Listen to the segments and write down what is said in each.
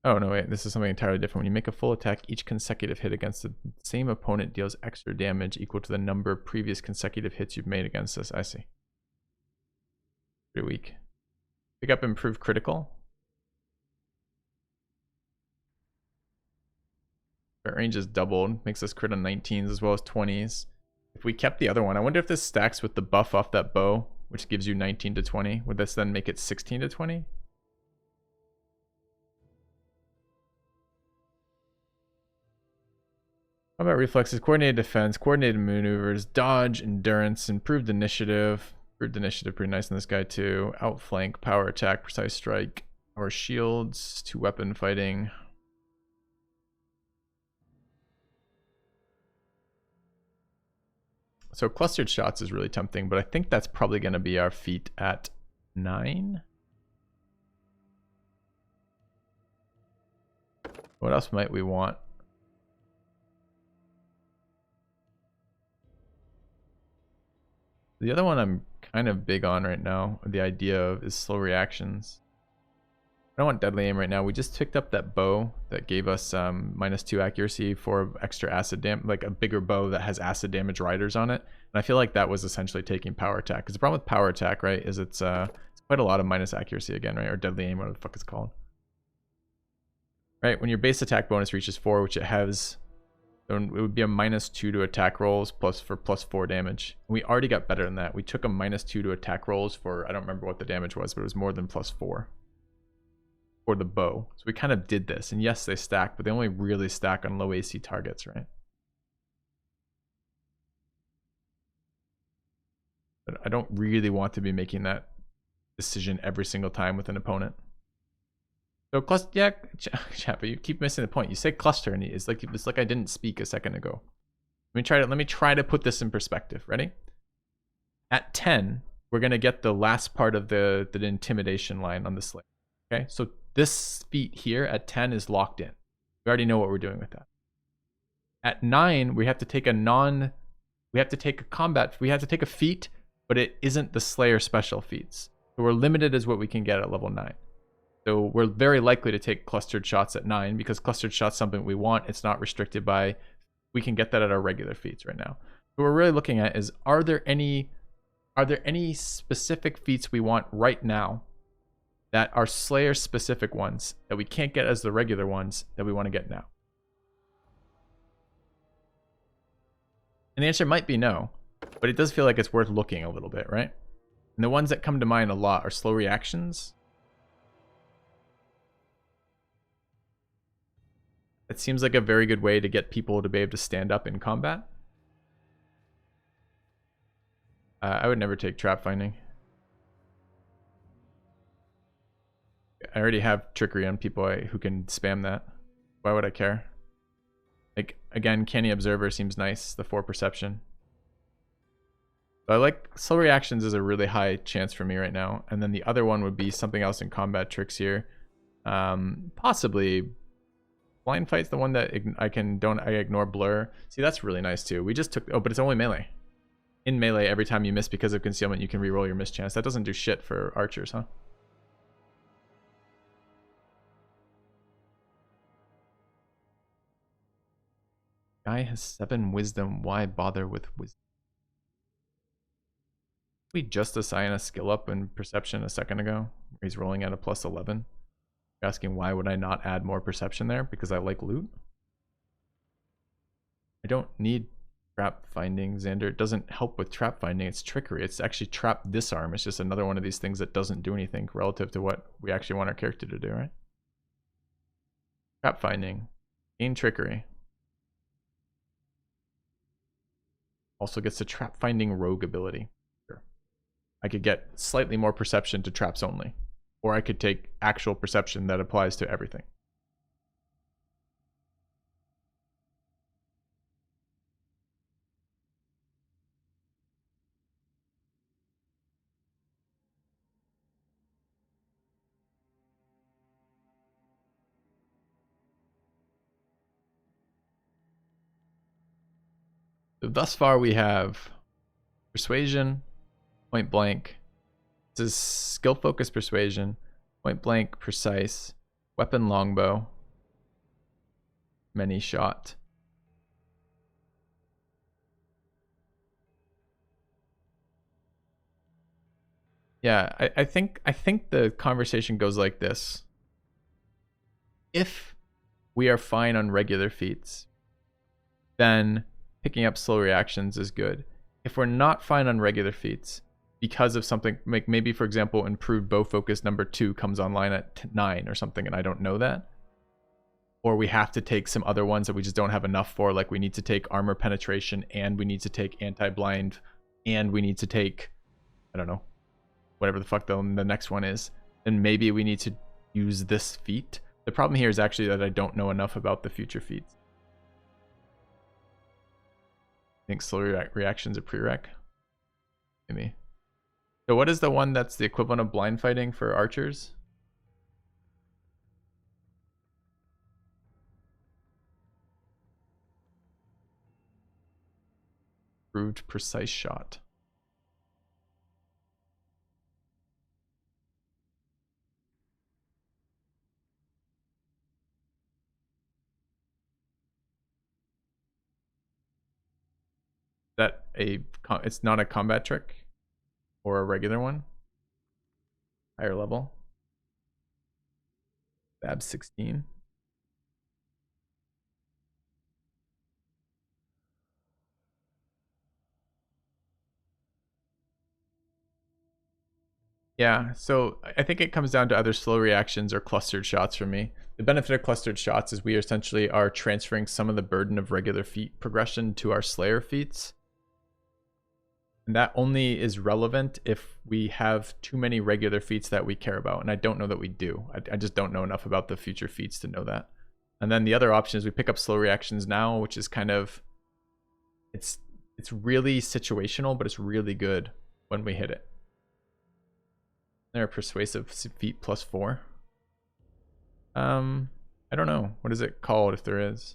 Oh, no, wait. This is something entirely different. When you make a full attack, each consecutive hit against the same opponent deals extra damage equal to the number of previous consecutive hits you've made against us. I see. Pretty weak. Pick up improved critical. Our range is doubled. Makes us crit on 19s as well as 20s. If we kept the other one, I wonder if this stacks with the buff off that bow, which gives you 19 to 20. Would this then make it 16 to 20? Combat reflexes, coordinated defense, coordinated maneuvers, dodge, endurance, improved initiative. Improved initiative, pretty nice in this guy too. Outflank, power attack, precise strike, power shields, 2 weapon fighting. So clustered shots is really tempting, but I think that's probably going to be our feat at 9. What else might we want? The other one I'm kind of big on right now, the idea of, is slow reactions. I don't want deadly aim right now. We just picked up that bow that gave us -2 accuracy for extra acid damage, like a bigger bow that has acid damage riders on it. And I feel like that was essentially taking power attack. Because the problem with power attack, right, is it's quite a lot of minus accuracy again, right? Or deadly aim, whatever the fuck it's called. Right, when your base attack bonus reaches 4, which it has, it would be a -2 to attack rolls for +4 damage. We already got better than that. We took a -2 to attack rolls for, I don't remember what the damage was, but it was more than +4 for the bow. So we kind of did this. And yes, they stack, but they only really stack on low AC targets, right? But I don't really want to be making that decision every single time with an opponent. So cluster, yeah, chat, but you keep missing the point. You say cluster, and it's like I didn't speak a second ago. Let me try to put this in perspective. Ready? At 10, we're gonna get the last part of the intimidation line on the slate. Okay, so this feat here at 10 is locked in. We already know what we're doing with that. At 9, we have to take a feat, but it isn't the Slayer special feats. So we're limited as what we can get at level 9. So we're very likely to take clustered shots at 9 because clustered shots something we want. It's not restricted by, we can get that at our regular feats right now. What we're really looking at is, are there any specific feats we want right now that are Slayer specific ones that we can't get as the regular ones that we want to get now? And the answer might be no, but it does feel like it's worth looking a little bit, right? And the ones that come to mind a lot are slow reactions. It seems like a very good way to get people to be able to stand up in combat. I would never take trap finding. I already have trickery on people who can spam that. Why would I care? Like, again, Canny Observer seems nice, the 4 perception. But I like slow reactions is a really high chance for me right now. And then the other one would be something else in combat tricks here. Possibly blind fight's the one that I ignore blur. See, that's really nice too. We just took, oh, but it's only melee. In melee, every time you miss because of concealment, you can reroll your miss chance. That doesn't do shit for archers, huh? Guy has 7 wisdom. Why bother with wisdom? We just assign a skill up in perception a second ago. He's rolling at a +11. You're asking why would I not add more perception there? Because I like loot. I don't need trap finding, Xander. It doesn't help with trap finding. It's trickery. It's actually trap disarm. It's just another one of these things that doesn't do anything relative to what we actually want our character to do, right? Trap finding. Gain trickery. Also gets the trap finding rogue ability. Sure. I could get slightly more perception to traps only. Or I could take actual perception that applies to everything. So thus far we have Persuasion, Point Blank. This is skill focused Persuasion, Point Blank, Precise, Weapon longbow. Many shot. Yeah, I think the conversation goes like this. If we are fine on regular feats, then picking up slow reactions is good. If we're not fine on regular feats, because of something, like maybe for example, improved bow focus number 2 comes online at 9 or something, and I don't know that, or we have to take some other ones that we just don't have enough for, like we need to take armor penetration, and we need to take anti-blind, and we need to take, I don't know, whatever the fuck the next one is, and maybe we need to use this feat. The problem here is actually that I don't know enough about the future feats. I think slow reactions are prereq. Maybe. So what is the one that's the equivalent of blind fighting for archers? Improved precise shot. That it's not a combat trick or a regular one? Higher level. Bab 16. Yeah, so I think it comes down to either slow reactions or clustered shots for me. The benefit of clustered shots is we essentially are transferring some of the burden of regular feat progression to our Slayer feats. And that only is relevant if we have too many regular feats that we care about. And I don't know that we do. I just don't know enough about the future feats to know that. And then the other option is we pick up slow reactions now, which is kind of, it's really situational, but it's really good when we hit it. They're a persuasive feat +4. I don't know. What is it called if there is?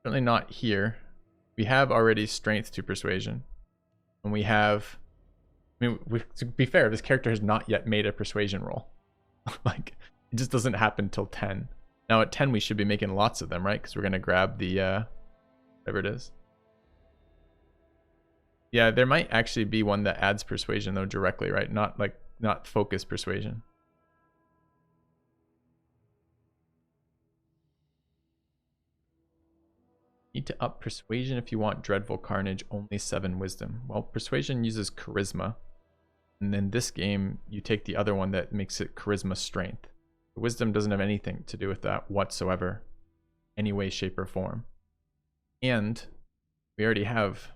Certainly not here. We have already strength to persuasion. And we have, I mean, to be fair, this character has not yet made a persuasion roll. Like, it just doesn't happen till 10. Now at 10 we should be making lots of them, right? Because we're going to grab the, whatever it is. Yeah, there might actually be one that adds persuasion though directly, right? Not focus persuasion. Need to up persuasion if you want dreadful carnage, only 7 wisdom. Well, persuasion uses charisma. And in this game, you take the other one that makes it charisma strength. Wisdom doesn't have anything to do with that whatsoever, any way, shape, or form. And we already have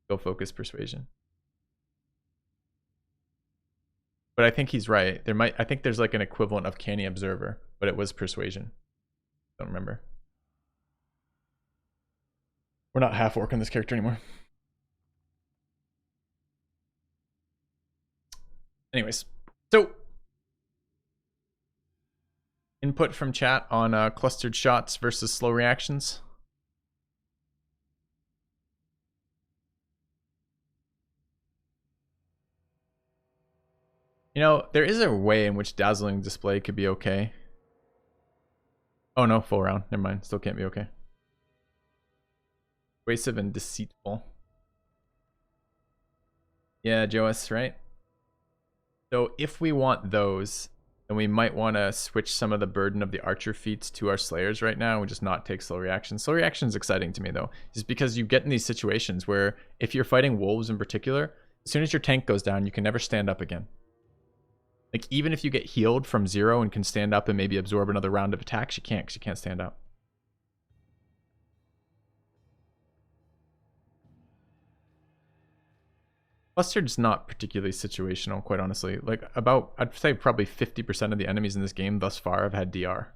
skill focus persuasion. But I think he's right. I think there's like an equivalent of canny observer, but it was persuasion. Don't remember. We're not half orc on this character anymore. Anyways, so input from chat on clustered shots versus slow reactions. You know, there is a way in which dazzling display could be okay. Oh no, full round. Never mind. Still can't be okay. Persuasive and deceitful. Yeah, Joas, right? So if we want those, then we might want to switch some of the burden of the archer feats to our slayers right now and just not take slow reaction. Slow reaction is exciting to me though, just because you get in these situations where if you're fighting wolves in particular, as soon as your tank goes down, you can never stand up again. Like even if you get healed from 0 and can stand up and maybe absorb another round of attacks, you can't because you can't stand up. Clustered's not particularly situational, quite honestly. Like I'd say probably 50% of the enemies in this game thus far have had DR.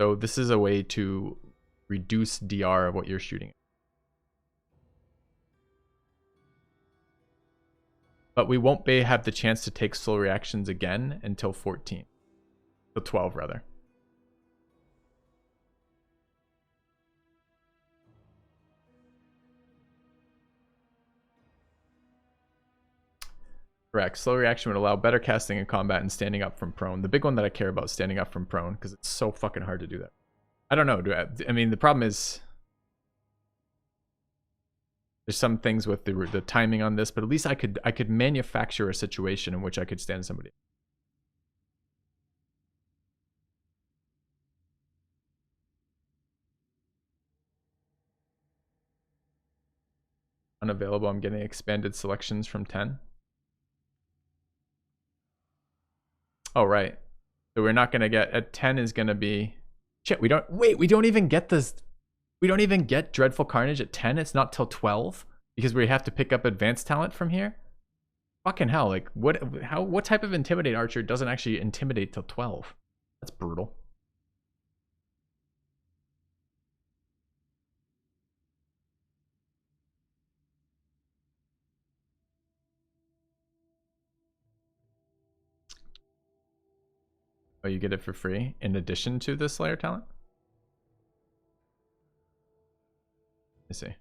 So this is a way to reduce DR of what you're shooting. But we won't have the chance to take slow reactions again until 14. So 12 rather. Correct. Slow reaction would allow better casting in combat and standing up from prone. The big one that I care about is standing up from prone because it's so fucking hard to do that. I don't know. I mean, the problem is there's some things with the timing on this, but at least I could manufacture a situation in which I could stand somebody. Unavailable. I'm getting expanded selections from 10. Oh, right. So we're not going to get at 10 is going to be shit. We don't even get this. We don't even get Dreadful Carnage at 10. It's not till 12 because we have to pick up advanced talent from here. Fucking hell. Like what type of intimidate archer doesn't actually intimidate till 12? That's brutal. Oh, you get it for free in addition to the Slayer talent? I see.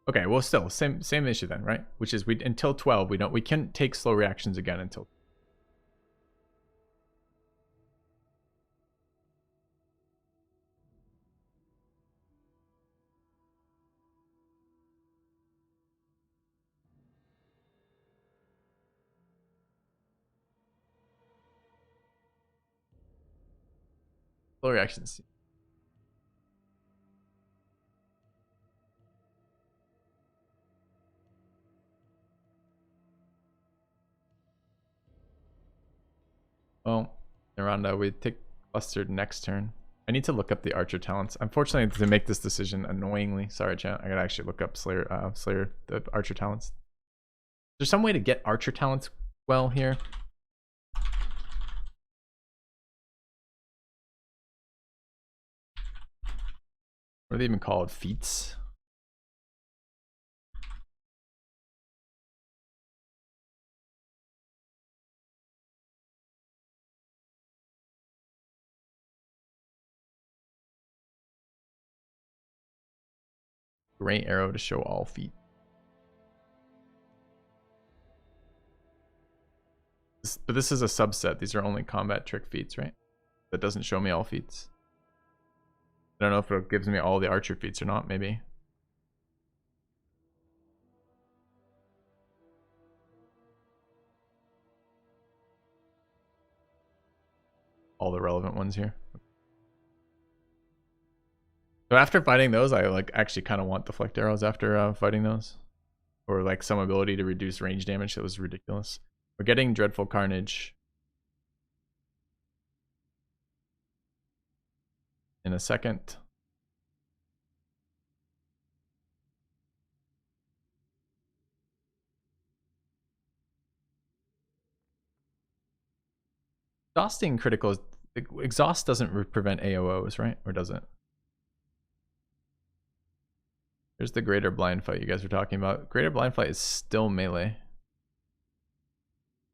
Okay, well still same issue then, right? Which is we until 12 we can't take slow reactions again until slow reactions. Well, Miranda, we take clustered next turn. I need to look up the archer talents. Unfortunately, to make this decision annoyingly, sorry chat, I gotta actually look up Slayer, the archer talents. Is there some way to get archer talents well here? What are they even called? Feats? Gray arrow to show all feet. But this is a subset. These are only combat trick feats, right? That doesn't show me all feats. I don't know if it gives me all the archer feats or not, maybe. All the relevant ones here. So after fighting those, I like actually kind of want the deflect arrows after fighting those. Or like some ability to reduce range damage that was ridiculous. We're getting Dreadful Carnage in a second. Exhausting critical exhaust doesn't prevent AOOs, right? Or does it? There's the Greater Blind Fight you guys were talking about. Greater Blind Fight is still melee.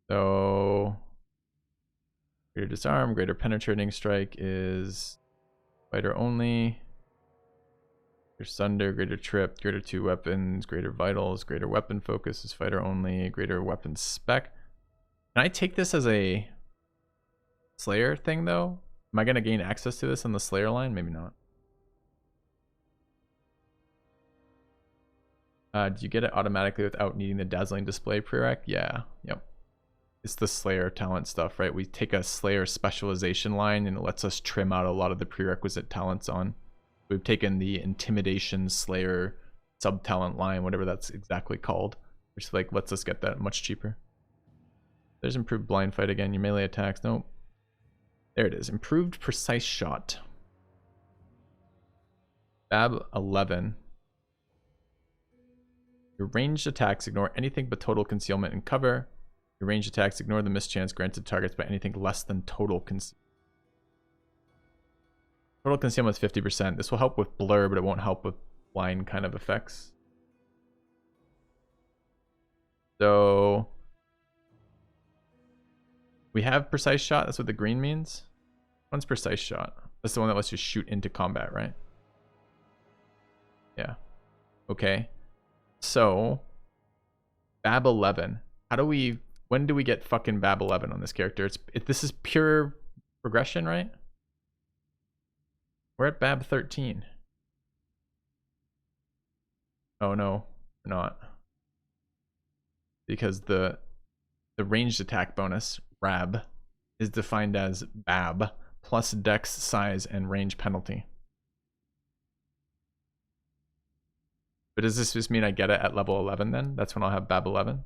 So Greater Disarm, Greater Penetrating Strike is fighter only. Greater Sunder, Greater Trip, Greater 2 Weapons, Greater Vitals, Greater Weapon Focus is fighter only, Greater Weapon Spec. Can I take this as a Slayer thing though? Am I going to gain access to this on the Slayer line? Maybe not. Do you get it automatically without needing the Dazzling Display prereq? Yeah, yep. It's the Slayer talent stuff, right? We take a Slayer specialization line and it lets us trim out a lot of the prerequisite talents on. We've taken the Intimidation Slayer sub-talent line, whatever that's exactly called, which like lets us get that much cheaper. There's improved blind fight again. Your melee attacks, nope. There it is. Improved precise shot. Fab 11. Your ranged attacks ignore anything but total concealment and cover. Your ranged attacks ignore the mischance granted targets by anything less than total concealment. Total concealment is 50%. This will help with blur, but it won't help with blind kind of effects. So we have precise shot. That's what the green means. One's precise shot. That's the one that lets you shoot into combat, right? Yeah. Okay. So Fab 11. How do we when do we get fucking Bab 11 on this character? This is pure progression, right? We're at Bab 13. Oh no, we're not. Because the ranged attack bonus, RAB, is defined as BAB plus dex, size, and range penalty. But does this just mean I get it at level 11 then? That's when I'll have BAB 11?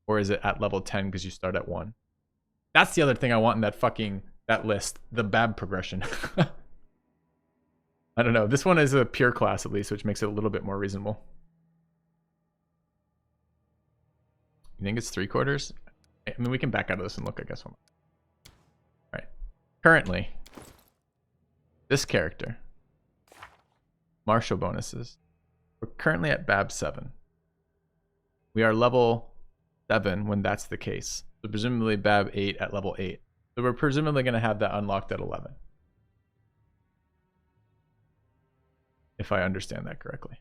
Or is it at level 10 because you start at 1? That's the other thing I want in that list, the BAB progression. I don't know. This one is a pure class at least, which makes it a little bit more reasonable. You think it's 3/4? I mean, we can back out of this and look, I guess. All right. Currently, this character, martial bonuses. We're currently at BAB 7. We are level 7 when that's the case. So presumably BAB 8 at level 8. So we're presumably going to have that unlocked at 11. If I understand that correctly.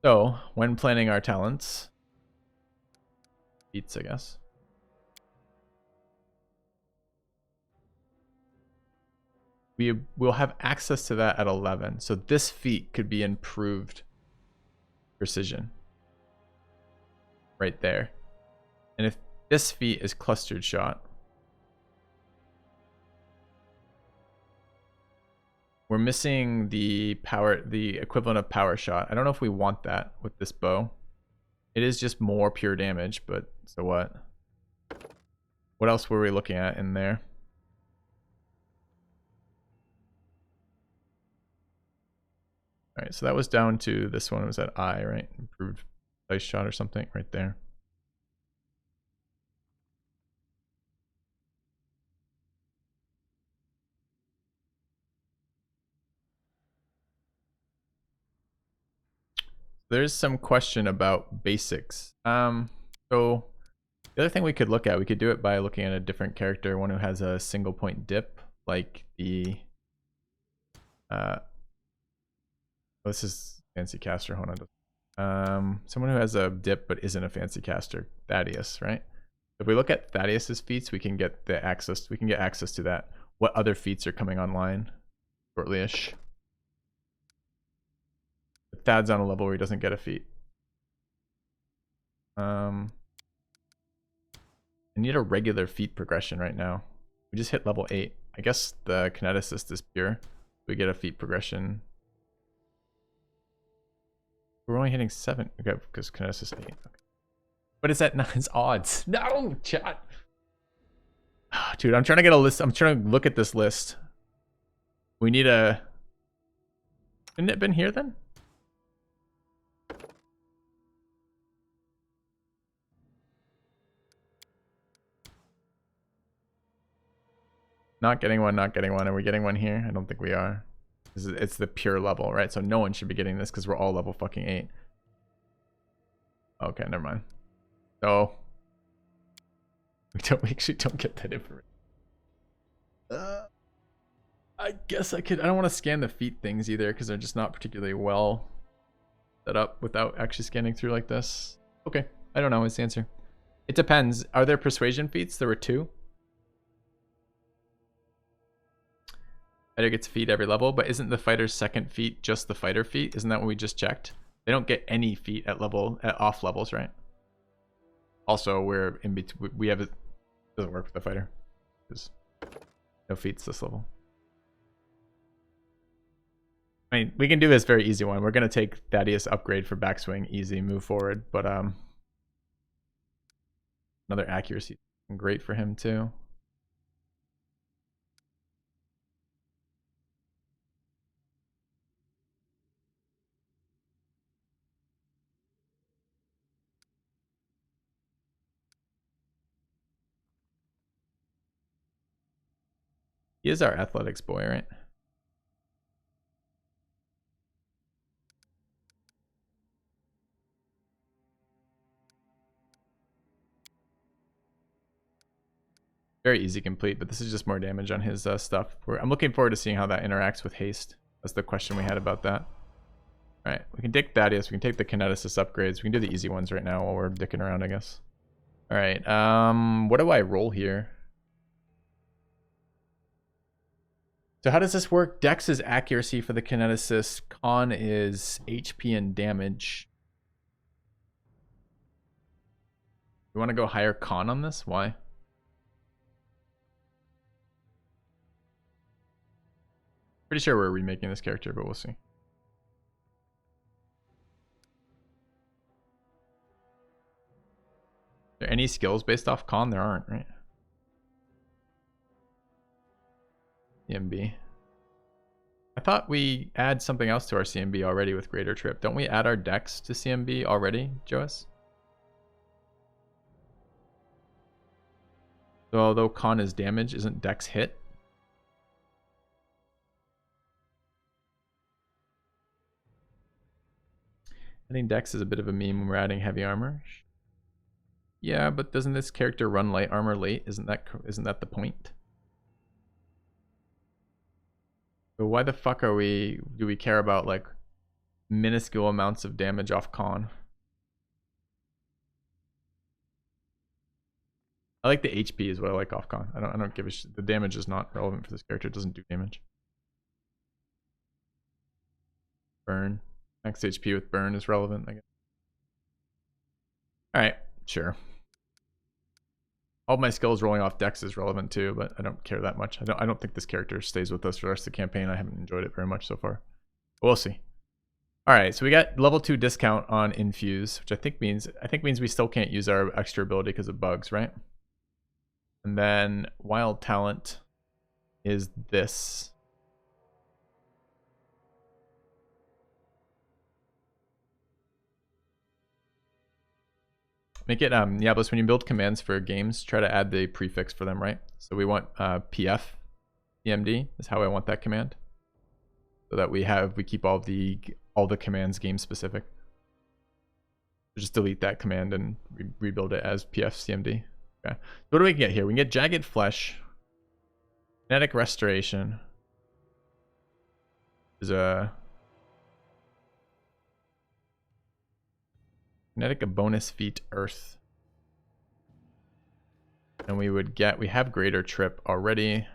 So, when planning our talents, feats, I guess. We'll have access to that at 11. So this feat could be improved precision. Right there. And if this feat is clustered shot, we're missing the equivalent of power shot. I don't know if we want that with this bow. It is just more pure damage, but so what? What else were we looking at in there? All right, so that was down to this one. Was at I, right? Improved dice shot or something right there. There's some question about basics. So the other thing we could look at, we could do it by looking at a different character, one who has a single point dip, like the this is fancy caster. Hold on. Someone who has a dip but isn't a fancy caster, Thaddeus, right? If we look at Thaddeus's feats, we can get access. We can get access to that. What other feats are coming online shortly-ish? Thad's on a level where he doesn't get a feat. I need a regular feat progression right now. We just hit level 8. I guess the kineticist is pure. We get a feat progression. We're only hitting 7. Okay, because kineticist 8. Okay. But it's at 9's odds. No, chat. Dude, I'm trying to get a list. I'm trying to look at this list. We need a... Shouldn't it have been here then? Not getting one, not getting one. Are we getting one here? I don't think we are. It's the pure level, right? So no one should be getting this because we're all level fucking 8. Okay, never mind. So we actually don't get that information. I guess I could. I don't want to scan the feat things either because they're just not particularly well set up without actually scanning through like this. Okay, I don't know. Is the answer? It depends. Are there persuasion feats? There were 2. Fighter gets a feat every level, but isn't the fighter's second feat just the fighter feat? Isn't that what we just checked? They don't get any feat at off levels, right? Also, we're in between. We have it doesn't work with the fighter. There's no feats this level. I mean, we can do this very easy one. We're gonna take Thaddeus upgrade for backswing, easy, move forward, but another accuracy, great for him too. He is our athletics boy, right? Very easy complete, but this is just more damage on his stuff. I'm looking forward to seeing how that interacts with haste. That's the question we had about that. Alright, we can take Thaddeus, we can take the Kineticist upgrades. We can do the easy ones right now while we're dicking around, I guess. Alright, what do I roll here? So how does this work? Dex is accuracy for the Kineticist. Con is HP and damage. You want to go higher con on this? Why? Pretty sure we're remaking this character, but we'll see. Are there any skills based off con? There aren't, right? CMB. I thought we add something else to our CMB already with Greater Trip. Don't we add our Dex to CMB already, Joas? So although con is damage, isn't Dex hit? I think Dex is a bit of a meme when we're adding heavy armor. Yeah, but doesn't this character run light armor late? Isn't that the point? So why the fuck do we care about like minuscule amounts of damage off con? I like the HP is what I like off con. I don't give a shit. The damage is not relevant for this character. It doesn't do damage. Burn. Max HP with burn is relevant, I guess. Alright, sure. All my skills rolling off Dex is relevant too, but I don't care that much. I don't think this character stays with us for the rest of the campaign. I haven't enjoyed it very much so far. But we'll see. Alright, so we got level 2 discount on Infuse, which I think means we still can't use our extra ability because of bugs, right? And then Wild Talent is this. Make it, Diablos, when you build commands for games, try to add the prefix for them, right? So we want PF, PMD is how I want that command. So that we keep all the commands game specific. Just delete that command and rebuild it as PF CMD. Okay. So what do we get here? We can get Jagged Flesh, Kinetic Restoration. There's a Kinetic bonus feat Earth. And we have Greater Trip already.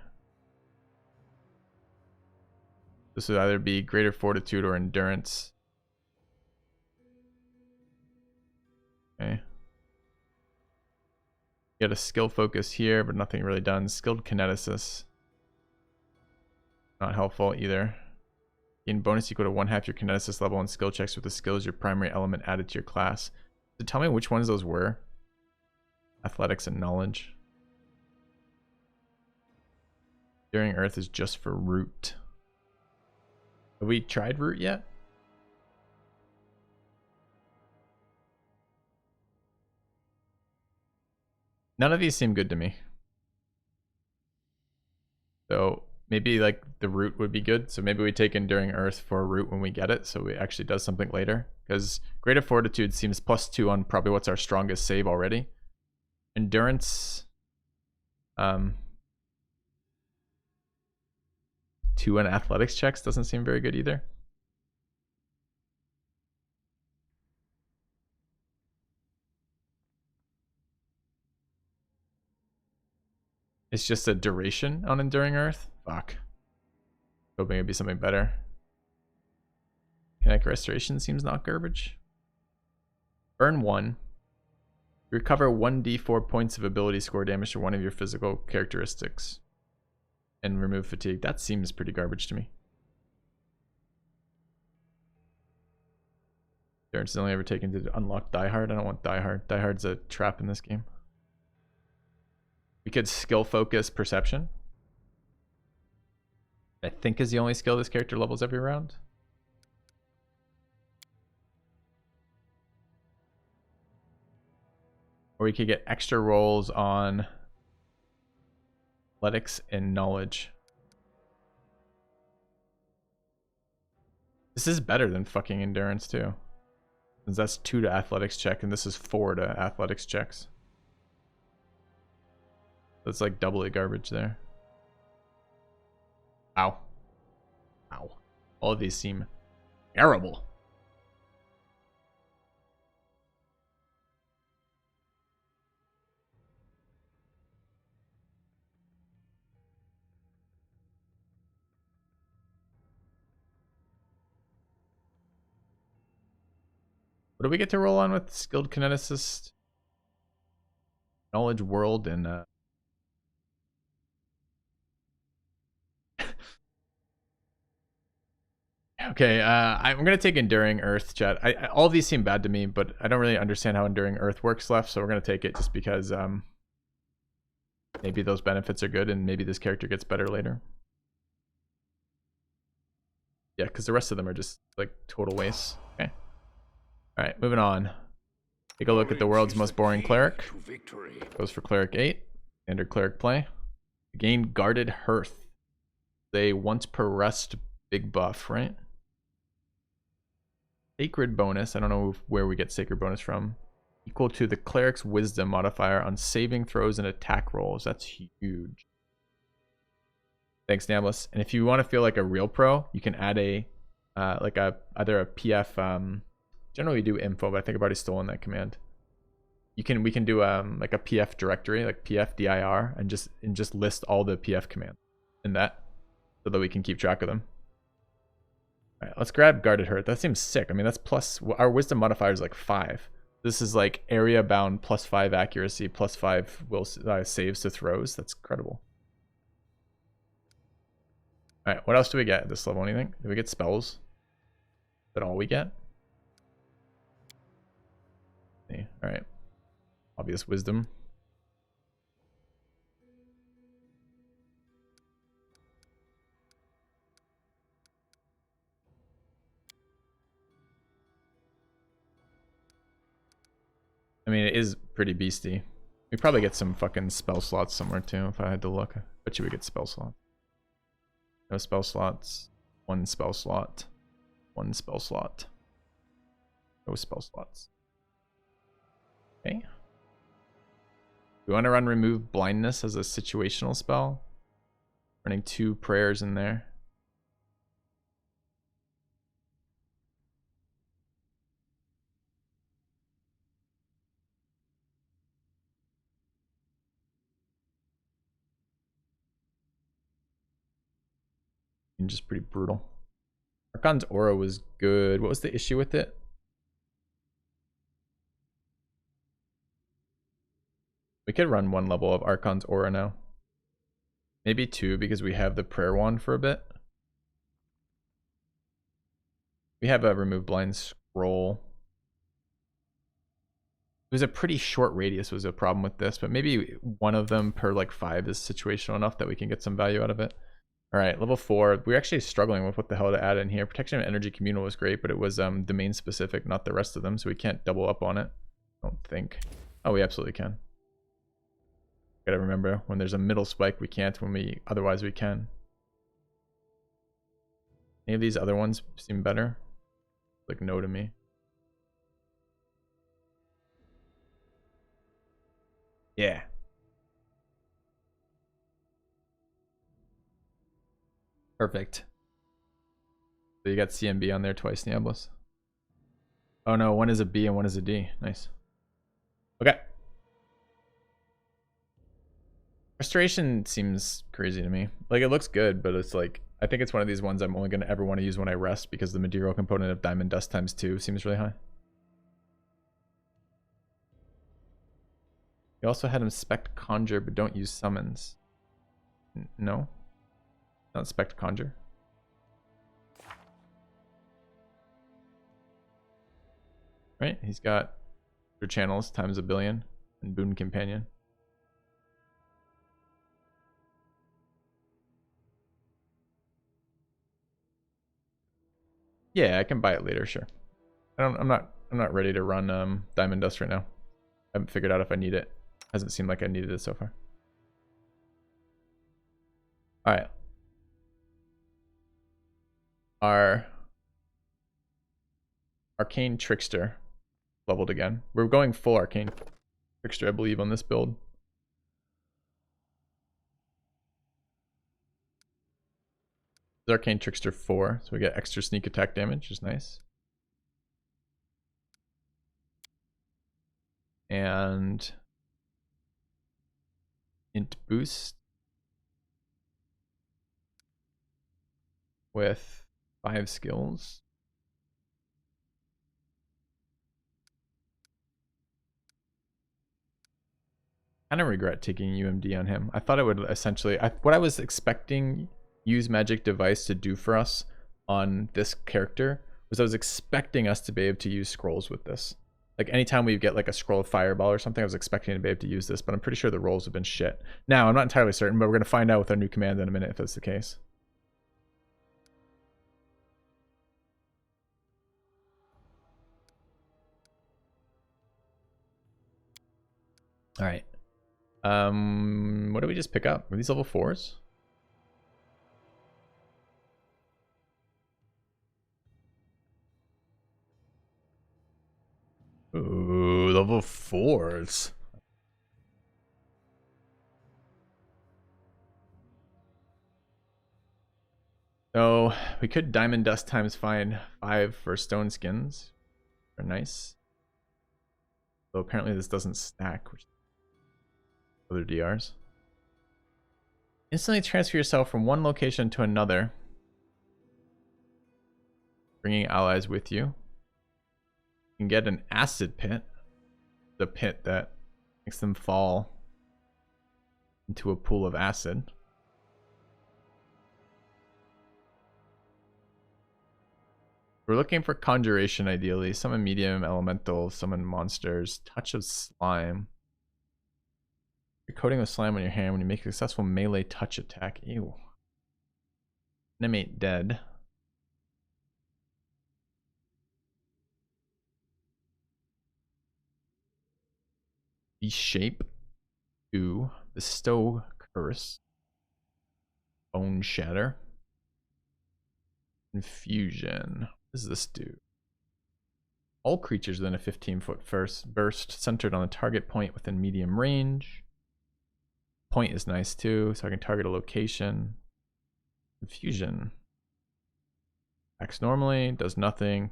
This would either be Greater Fortitude or Endurance. Okay. Get a skill focus here, but nothing really done. Skilled Kineticist. Not helpful either. Gain bonus equal to 1/2 your Kineticist level on skill checks with the skills your primary element added to your class. So tell me which ones those were. Athletics and Knowledge. Enduring Earth is just for Root. Have we tried Root yet? None of these seem good to me. So maybe like the Root would be good. So maybe we take Enduring Earth for Root when we get it. So it actually does something later. Because Greater Fortitude seems +2 on probably what's our strongest save already. Endurance. 2 on athletics checks doesn't seem very good either. It's just a duration on Enduring Earth. Fuck. Hoping it'd be something better. Kinetic Restoration seems not garbage. Burn 1. Recover 1d4 points of ability score damage to one of your physical characteristics. And remove fatigue. That seems pretty garbage to me. Endurance is only ever taken to unlock Die Hard. I don't want Die Hard. Die Hard's a trap in this game. We could skill focus Perception. I think is the only skill this character levels every round. Or we could get extra rolls on Athletics and Knowledge. This is better than fucking Endurance too. Since that's 2 to Athletics check and this is 4 to Athletics checks. That's like doubly garbage there. Ow. Ow. All of these seem terrible. What do we get to roll on with skilled kineticist, knowledge world, and okay, I'm gonna take Enduring Earth, chat. All of these seem bad to me, but I don't really understand how Enduring Earth works left, so we're gonna take it just because maybe those benefits are good and maybe this character gets better later. Yeah, because the rest of them are just like total wastes. Okay. All right, moving on. Take a look at the world's most boring cleric. Goes for cleric 8. Standard cleric play. Gain guarded hearth. They once per rest big buff, right? Sacred bonus. I don't know where we get sacred bonus from. Equal to the cleric's wisdom modifier on saving throws and attack rolls. That's huge. Thanks, Namless. And if you want to feel like a real pro, you can add a either a PF. Generally, we do info, but I think I've already stolen that command. We can do like a PF directory, like PF dir, and just list all the PF commands in that, so that we can keep track of them. All right, let's grab guarded hearth. That seems sick. I mean, that's plus our wisdom modifier is like 5. This is like area bound plus 5 accuracy plus 5 will saves to throws. That's incredible. All right, what else do we get at this level? Anything? Do we get spells? Is that all we get? Okay, all right. Obvious wisdom. I mean, it is pretty beasty. We probably get some fucking spell slots somewhere too, if I had to look. I bet you we get spell slots. No spell slots. 1 spell slot. 1 spell slot. No spell slots. Okay. We want to run remove blindness as a situational spell. Running 2 prayers in there. And just pretty brutal. Archon's aura was good. What was the issue with it? We could run 1 level of Archon's aura now. Maybe 2 because we have the prayer wand for a bit. We have a remove blind scroll. It was a pretty short radius was a problem with this, but maybe 1 of them per like 5 is situational enough that we can get some value out of it. All right, level 4. We're actually struggling with what the hell to add in here. Protection of Energy Communal was great, but it was domain specific, not the rest of them, so we can't double up on it. I don't think. Oh, we absolutely can. Gotta remember, when there's a middle spike, we can't. Otherwise we can. Any of these other ones seem better? Like no to me. Yeah. Perfect. So you got CMB on there twice, Niablos. Oh no, 1 is a B and 1 is a D. Nice. Okay. Restoration seems crazy to me. Like, it looks good, but it's like, I think it's one of these ones I'm only going to ever want to use when I rest because the material component of Diamond Dust times 2 seems really high. You also had him spec conjure, but don't use summons. No? Not spec conjure. Right? He's got your channels times 1 billion and Boon Companion. Yeah, I can buy it later, sure. I'm not ready to run Diamond Dust right now. I haven't figured out if I need it. Hasn't seemed like I needed it so far. Alright. Our Arcane Trickster leveled again. We're going full Arcane Trickster, I believe, on this build. Arcane Trickster 4, so we get extra sneak attack damage, which is nice. And int boost with 5 skills. kind of regret taking UMD on him. I thought it would essentially, what I was expecting Use Magic Device to do for us on this character was I was expecting us to be able to use scrolls with this. Like anytime we get like a scroll of fireball or something, I was expecting to be able to use this, but I'm pretty sure the rolls have been shit. Now, I'm not entirely certain, but we're going to find out with our new command in a minute if that's the case. All right. What did we just pick up? Were these level 4s? Ooh, level 4s. So we could diamond dust times find 5 for stone skins. They're nice. So apparently this doesn't stack, which other DRs. Instantly transfer yourself from one location to another, bringing allies with you. You can get an acid pit, the pit that makes them fall into a pool of acid. We're looking for conjuration ideally, summon medium elemental, summon monsters, touch of slime. You're coating with slime on your hand when you make a successful melee touch attack. Ew. Animate dead. Reshape. 2. Bestow curse. Bone shatter. Infusion. What does this do? All creatures within a 15-foot first burst centered on a target point within medium range. Point is nice too, so I can target a location. Infusion. Acts normally, does nothing.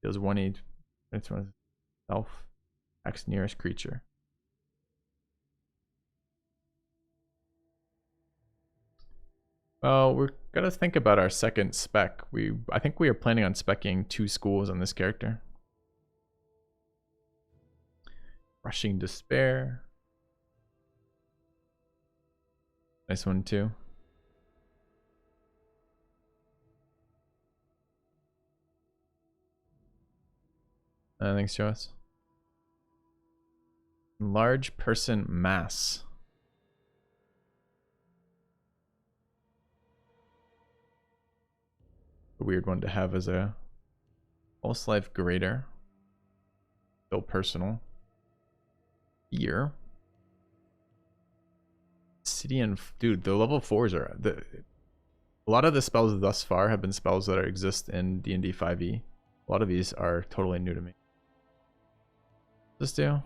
Deals 1 it's self. Acts nearest creature. Well, we're gonna think about our second spec. I think we are planning on speccing 2 schools on this character. Rushing Despair. Nice one too. Thanks, Joas. Large person mass. A weird one to have as a pulse life greater. Still personal. Fear. Obsidian, dude, the level 4s are a lot of the spells thus far have been spells that exist in D&D 5e. A lot of these are totally new to me. What's this do?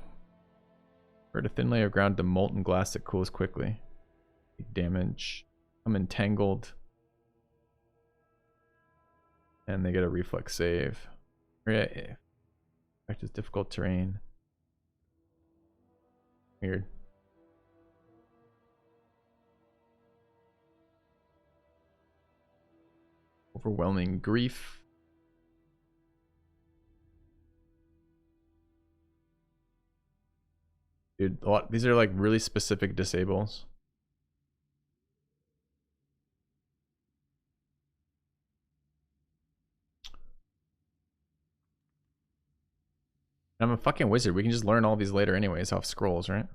Hurt a thin layer of ground to molten glass that cools quickly. Big damage. I'm entangled. And they get a reflex save. Practice difficult terrain. Weird. Overwhelming grief. Dude, these are like really specific disables. I'm a fucking wizard. We can just learn all these later anyways off scrolls, right?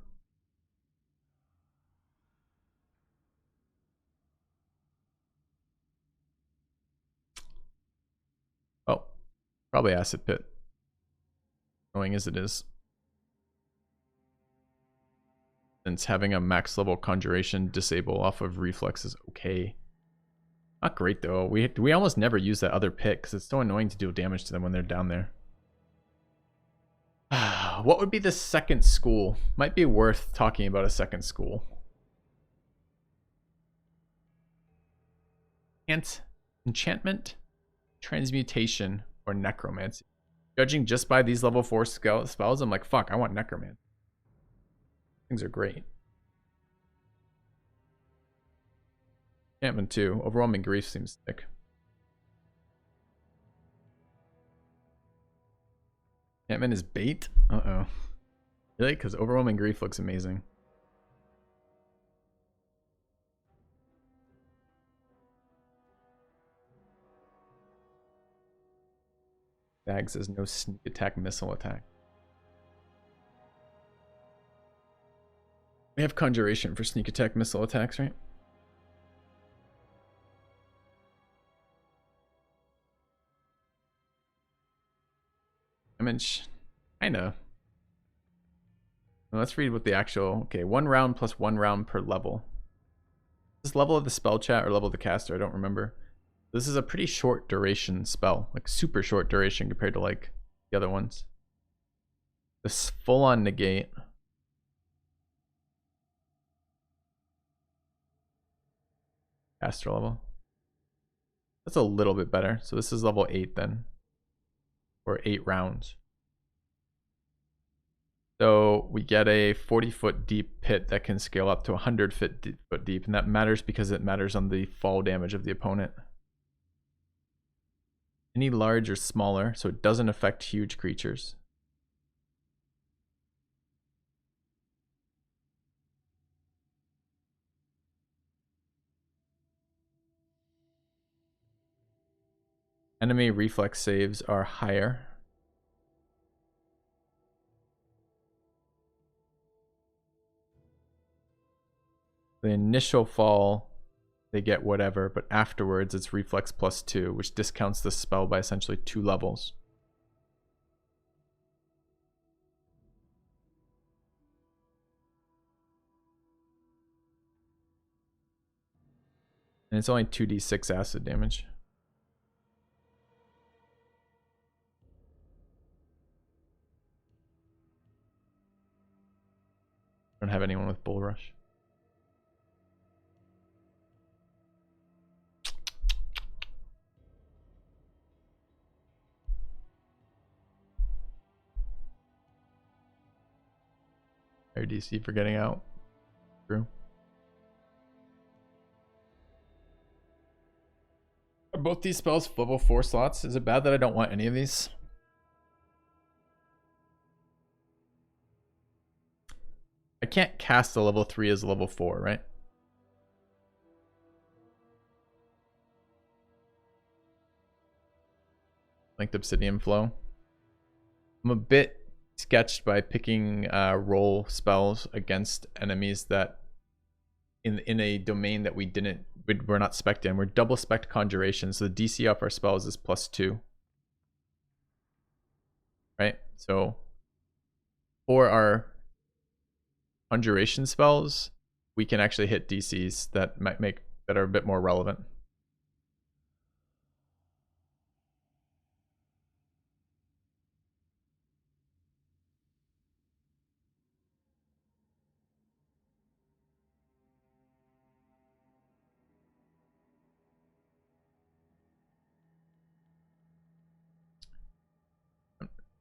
Oh, probably acid pit. Annoying as it is. Since having a max level conjuration disable off of reflex is okay. Not great though. We almost never use that other pit because it's so annoying to deal damage to them when they're down there. What would be the second school? Might be worth talking about a second school. Enchantment, transmutation, or necromancy. Judging just by these level 4 spells, I'm like, fuck, I want necromancy. Things are great. Enchantment 2. Overwhelming grief seems sick. Enchantment is bait? Uh-oh. Really? Because overwhelming grief looks amazing. Dag says no sneak attack, missile attack. We have conjuration for sneak attack, missile attacks, right? Damage, kinda. Now let's read what the actual. Okay, 1 round plus 1 round per level. This level of the spell chat or level of the caster, I don't remember. This is a pretty short duration spell, like super short duration compared to like the other ones. This full on negate. Caster level. That's a little bit better. So this is level 8 then. Or 8 rounds. So we get a 40-foot deep pit that can scale up to 100-foot deep. And that matters because it matters on the fall damage of the opponent. Any large or smaller, so it doesn't affect huge creatures. Enemy reflex saves are higher. The initial fall, they get whatever, but afterwards it's reflex +2, which discounts the spell by essentially 2 levels. And it's only 2d6 acid damage. Don't have anyone with Bull Rush. Higher DC for getting out. True. Are both these spells level 4 slots? Is it bad that I don't want any of these? I can't cast a level 3 as a level 4, right? Like the Obsidian Flow. I'm a bit sketched by picking roll spells against enemies that in a domain that we're not spec'd in. We're double spec'd conjuration, so the DC off our spells is +2. Right? So for our conjuration spells, we can actually hit DCs that are a bit more relevant.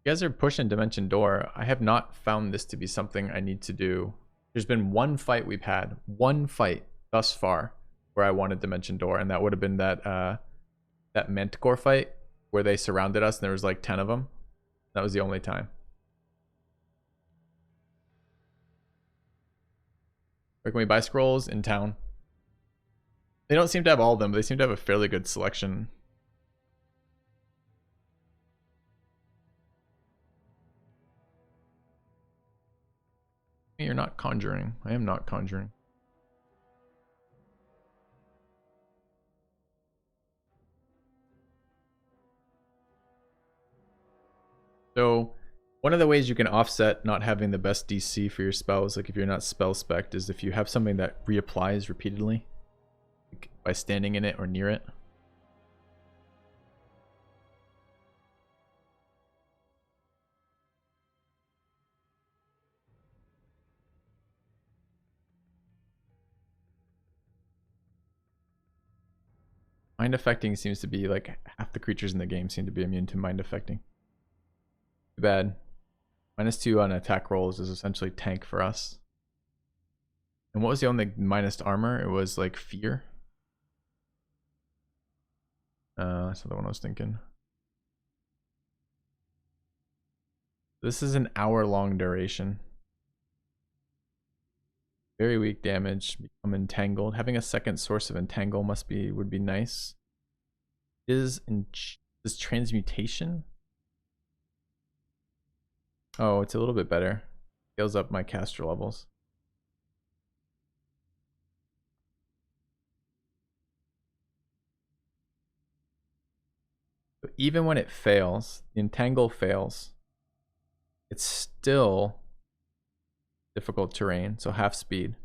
You guys are pushing Dimension Door. I have not found this to be something I need to do. There's been one fight we've had, one fight thus far, where I wanted Dimension Door, and that would have been that that Manticore fight where they surrounded us and there was like 10 of them. That was the only time. Where can we buy scrolls? In town. They don't seem to have all of them, but they seem to have a fairly good selection. You're not conjuring. I am not conjuring. So one of the ways you can offset not having the best DC for your spells, like if you're not spell spec'd, is if you have something that reapplies repeatedly, like by standing in it or near it. Mind affecting seems to be like half the creatures in the game seem to be immune to mind affecting. Too bad. -2 on attack rolls is essentially tank for us. And what was the only minus armor? It was like fear. That's not the one I was thinking. This is an hour-long duration. Very weak damage. Become entangled. Having a second source of entangle would be nice. Is transmutation? Oh, it's a little bit better. Scales up my caster levels. But even when it fails, the entangle fails, it's still difficult terrain, so half speed.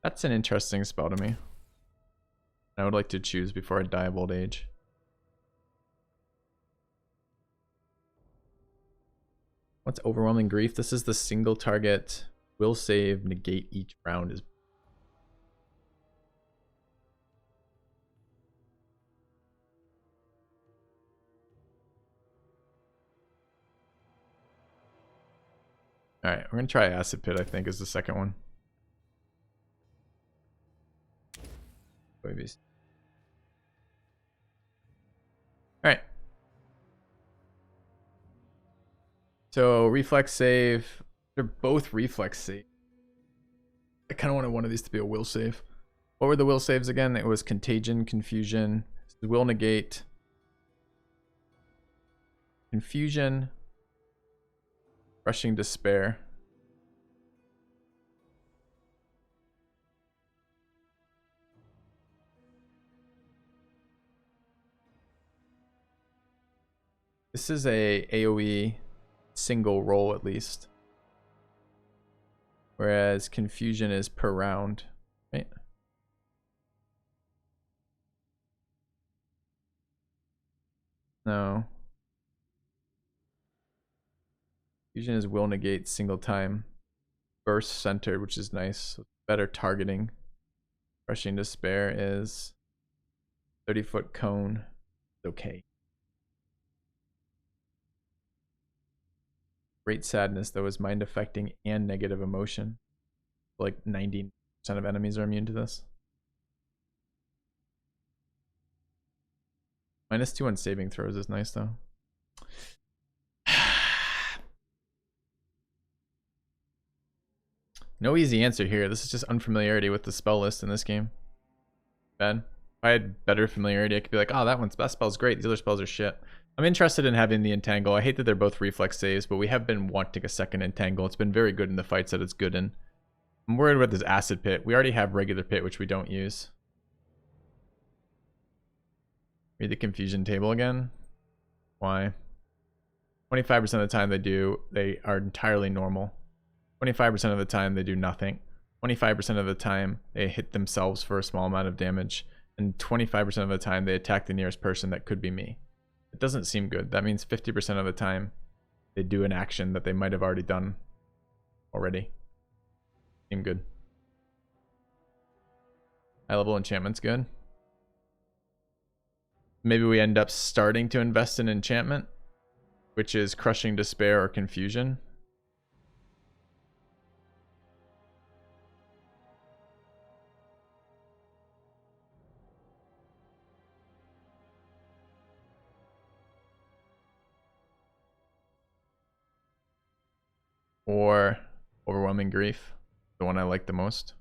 That's an interesting spell to me. I would like to choose before I die of old age. What's Overwhelming Grief? This is the single target will save, negate each round. Is Alright, we're gonna try Acid Pit, I think, is the second one. Alright. So reflex save. They're both reflex save. I kind of wanted one of these to be a will save. What were the will saves again? It was Contagion, Confusion, Will Negate, Confusion, Rushing Despair. This is a AoE single roll at least. Whereas Confusion is per round, right? No. Confusion is will negate single time. Burst centered, which is nice. So better targeting. Rushing Despair is 30-foot cone. Okay. Great Sadness, though, is mind affecting and negative emotion. Like 90% of enemies are immune to this. -2 on saving throws is nice, though. No easy answer here. This is just unfamiliarity with the spell list in this game. Bad. If I had better familiarity, I could be like, oh, that spell's great. These other spells are shit. I'm interested in having the Entangle. I hate that they're both reflex saves, but we have been wanting a second Entangle. It's been very good in the fights that it's good in. I'm worried about this Acid Pit. We already have regular Pit, which we don't use. Read the Confusion table again. Why? 25% of the time they are entirely normal. 25% of the time they do nothing. 25% of the time they hit themselves for a small amount of damage. And 25% of the time they attack the nearest person that could be me. It doesn't seem good. That means 50% of the time they do an action that they might have already done already. Seem good. High level enchantment's good. Maybe we end up starting to invest in enchantment, which is Crushing Despair or Confusion. Or Overwhelming Grief, the one I like the most.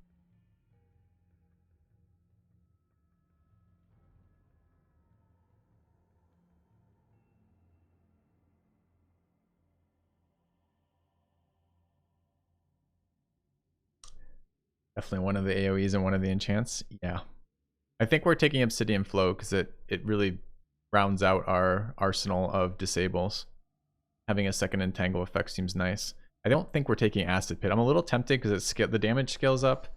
Definitely one of the AoEs and one of the enchants. Yeah. I think we're taking Obsidian Flow because it really rounds out our arsenal of disables. Having a second Entangle effect seems nice. I don't think we're taking Acid Pit. I'm a little tempted because the damage scales up,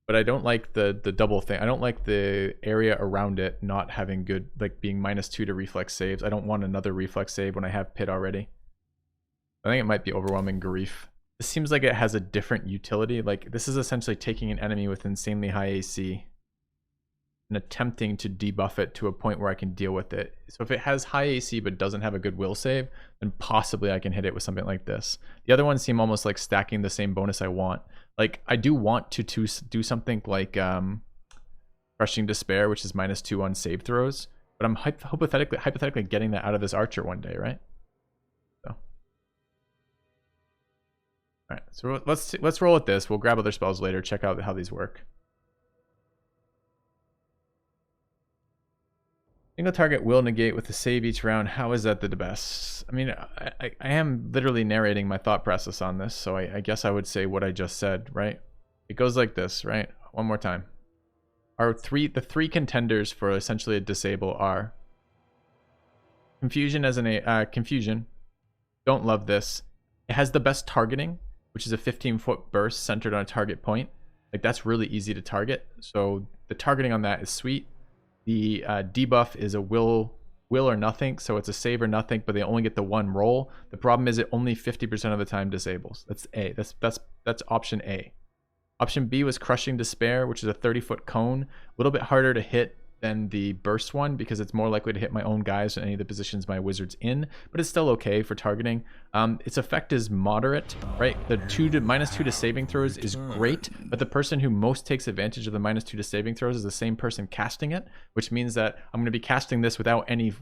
but I don't like the double thing. I don't like the area around it not having good, like being -2 to reflex saves. I don't want another reflex save when I have Pit already. I think it might be Overwhelming Grief. This seems like it has a different utility. Like this is essentially taking an enemy with insanely high AC and attempting to debuff it to a point where I can deal with it. So if it has high AC but doesn't have a good will save, then possibly I can hit it with something like this. The other ones seem almost like stacking the same bonus I want. Like I do want to do something like Crushing Despair, which is -2 on save throws, but I'm hypothetically getting that out of this archer one day, right? So. All right, so let's roll with this. We'll grab other spells later. Check out how these work. Single target will negate with a save each round. How is that the best? I mean, I am literally narrating my thought process on this, so I guess I would say what I just said, right? It goes like this, right? One more time. The three contenders for essentially a disable are Confusion as Confusion. Don't love this. It has the best targeting, which is a 15-foot burst centered on a target point. Like, that's really easy to target. So the targeting on that is sweet. The debuff is a will or nothing, so it's a save or nothing, but they only get the one roll. The problem is it only 50% of the time disables. That's A. That's option A. Option B was Crushing Despair, which is a 30-foot cone. A little bit harder to hit than the burst one because it's more likely to hit my own guys in any of the positions my wizard's in, but it's still okay for targeting. Its effect is moderate, right? The -2 to saving throws is great, but the person who most takes advantage of the -2 to saving throws is the same person casting it, which means that I'm going to be casting this without any.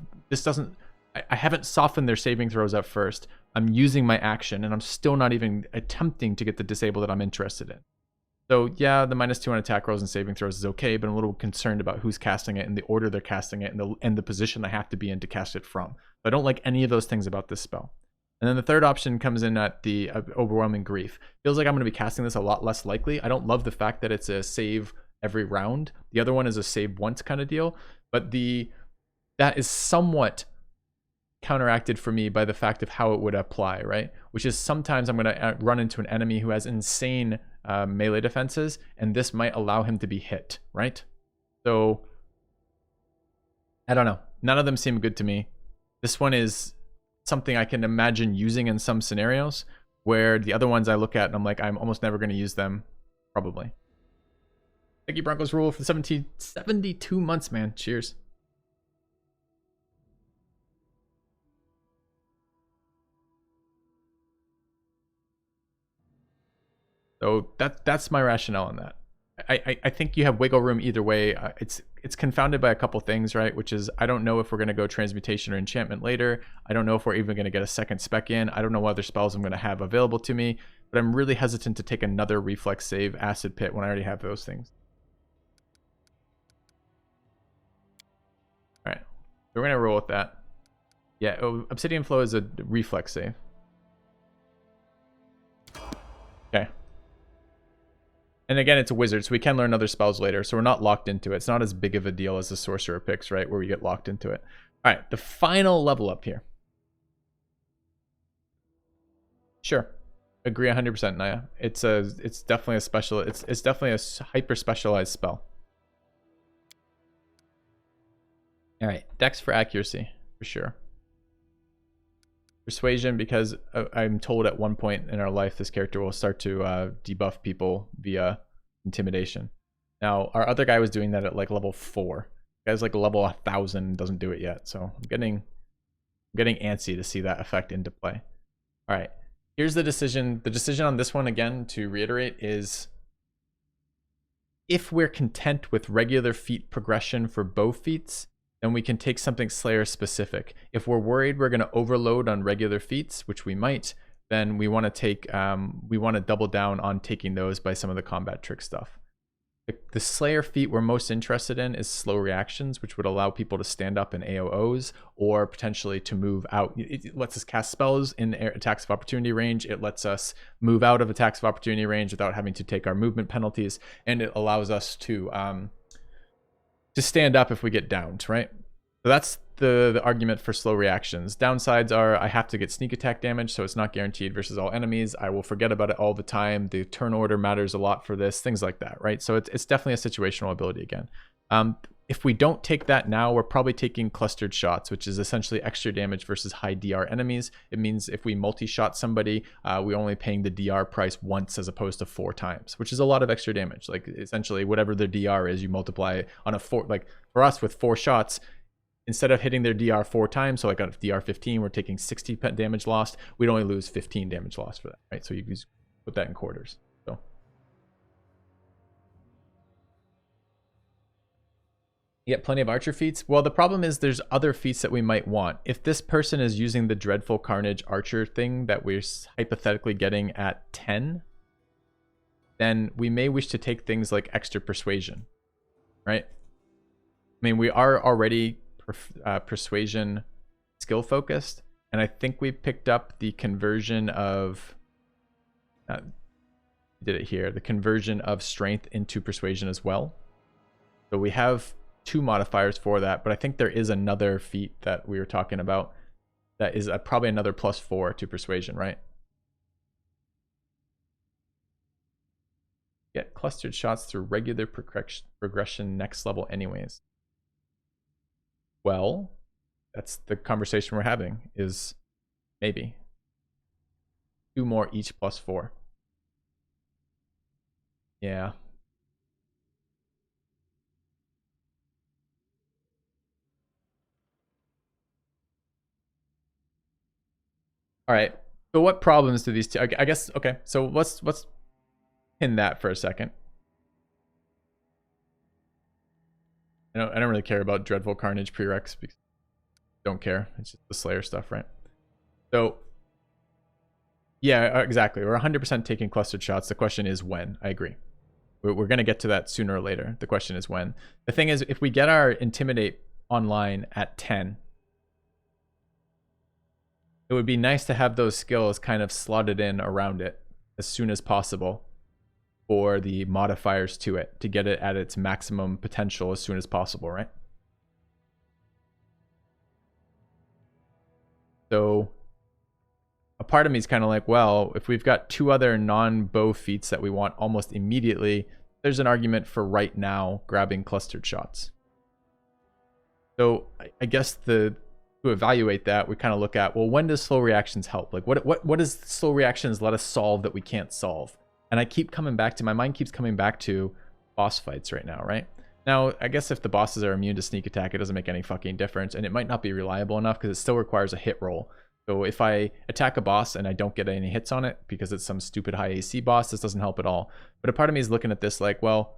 I haven't softened their saving throws at first. I'm using my action, and I'm still not even attempting to get the disable that I'm interested in. So yeah, the -2 on attack rolls and saving throws is okay, but I'm a little concerned about who's casting it and the order they're casting it and the position I have to be in to cast it from. So I don't like any of those things about this spell. And then the third option comes in at the Overwhelming Grief. Feels like I'm going to be casting this a lot less likely. I don't love the fact that it's a save every round. The other one is a save once kind of deal, but that is somewhat counteracted for me by the fact of how it would apply, right? Which is sometimes I'm going to run into an enemy who has insane melee defenses, and this might allow him to be hit, right? So I don't know. None of them seem good to me. This one is something I can imagine using in some scenarios, where the other ones I look at and I'm like, I'm almost never going to use them, probably. Thank you, Broncos Rule, for 72 months, man. Cheers. So that's my rationale on that. I think you have wiggle room either way. It's confounded by a couple things, right? Which is, I don't know if we're going to go transmutation or enchantment later. I don't know if we're even going to get a second spec in. I don't know what other spells I'm going to have available to me, but I'm really hesitant to take another reflex save acid pit when I already have those things. All right, we're going to roll with that. Yeah, Obsidian Flow is a reflex save. Okay. And again, it's a wizard, so we can learn other spells later, so we're not locked into it. It's not as big of a deal as the sorcerer picks, right, where we get locked into it. All right, the final level up here. Sure, agree 100%, Naya. It's definitely a special. It's definitely a hyper specialized spell. All right, Dex for accuracy for sure. Persuasion, because I'm told at one point in our life this character will start to debuff people via intimidation. Now, our other guy was doing that at like level 4. The guy's like level 1000 and doesn't do it yet, so I'm getting antsy to see that effect into play. All right, here's the decision. The decision on this one, again, to reiterate, is if we're content with regular feat progression for bow feats, then we can take something Slayer specific. If we're worried we're going to overload on regular feats, which we might, then we want to double down on taking those by some of the combat trick stuff. The Slayer feat we're most interested in is slow reactions, which would allow people to stand up in AOs or potentially to move out. It lets us cast spells in attacks of opportunity range. It lets us move out of attacks of opportunity range without having to take our movement penalties, and it allows us to stand up if we get downed, right? So that's the argument for slow reactions. Downsides are I have to get sneak attack damage, so it's not guaranteed versus all enemies. I will forget about it all the time. The turn order matters a lot for this, things like that, right? So it's definitely a situational ability again. If we don't take that now, we're probably taking clustered shots, which is essentially extra damage versus high DR enemies. It means if we multi-shot somebody, we're only paying the DR price once as opposed to 4 times, which is a lot of extra damage. Like essentially whatever their DR is, you multiply it on a 4, like for us with 4 shots, instead of hitting their DR 4 times, so like on DR 15, we're taking 60 damage lost. We'd only lose 15 damage lost for that, right? So you can just put that in quarters. So Get plenty of archer feats. Well, the problem is there's other feats that we might want. If this person is using the Dreadful Carnage archer thing that we're hypothetically getting at 10, then we may wish to take things like extra persuasion, right? I mean, we are already persuasion skill focused, and I think we picked up the conversion of did it here, the conversion of strength into persuasion as well. So we have 2 modifiers for that, but I think there is another feat that we were talking about that is probably another +4 to persuasion, right? Get clustered shots through regular progression next level anyways. Well, that's the conversation we're having, is maybe 2 more each +4. Yeah. All right. So what problems do these two? I guess okay. So let's pin that for a second. I don't really care about Dreadful Carnage prereqs because I don't care. It's just the Slayer stuff, right? So yeah, exactly. We're 100% taking clustered shots. The question is when. I agree. We're going to get to that sooner or later. The question is when. The thing is, if we get our Intimidate online at 10, it would be nice to have those skills kind of slotted in around it as soon as possible for the modifiers to it, to get it at its maximum potential as soon as possible, right? So a part of me is kind of like, well, if we've got 2 other non-bow feats that we want almost immediately, there's an argument for right now grabbing clustered shots. So I guess to evaluate that, we kind of look at, well, when does slow reactions help? Like what does slow reactions let us solve that we can't solve? And I keep coming back to, my mind keeps coming back to boss fights right now, right? Now, I guess if the bosses are immune to sneak attack, it doesn't make any fucking difference, and it might not be reliable enough because it still requires a hit roll. So if I attack a boss and I don't get any hits on it because it's some stupid high AC boss, this doesn't help at all. But a part of me is looking at this like, well,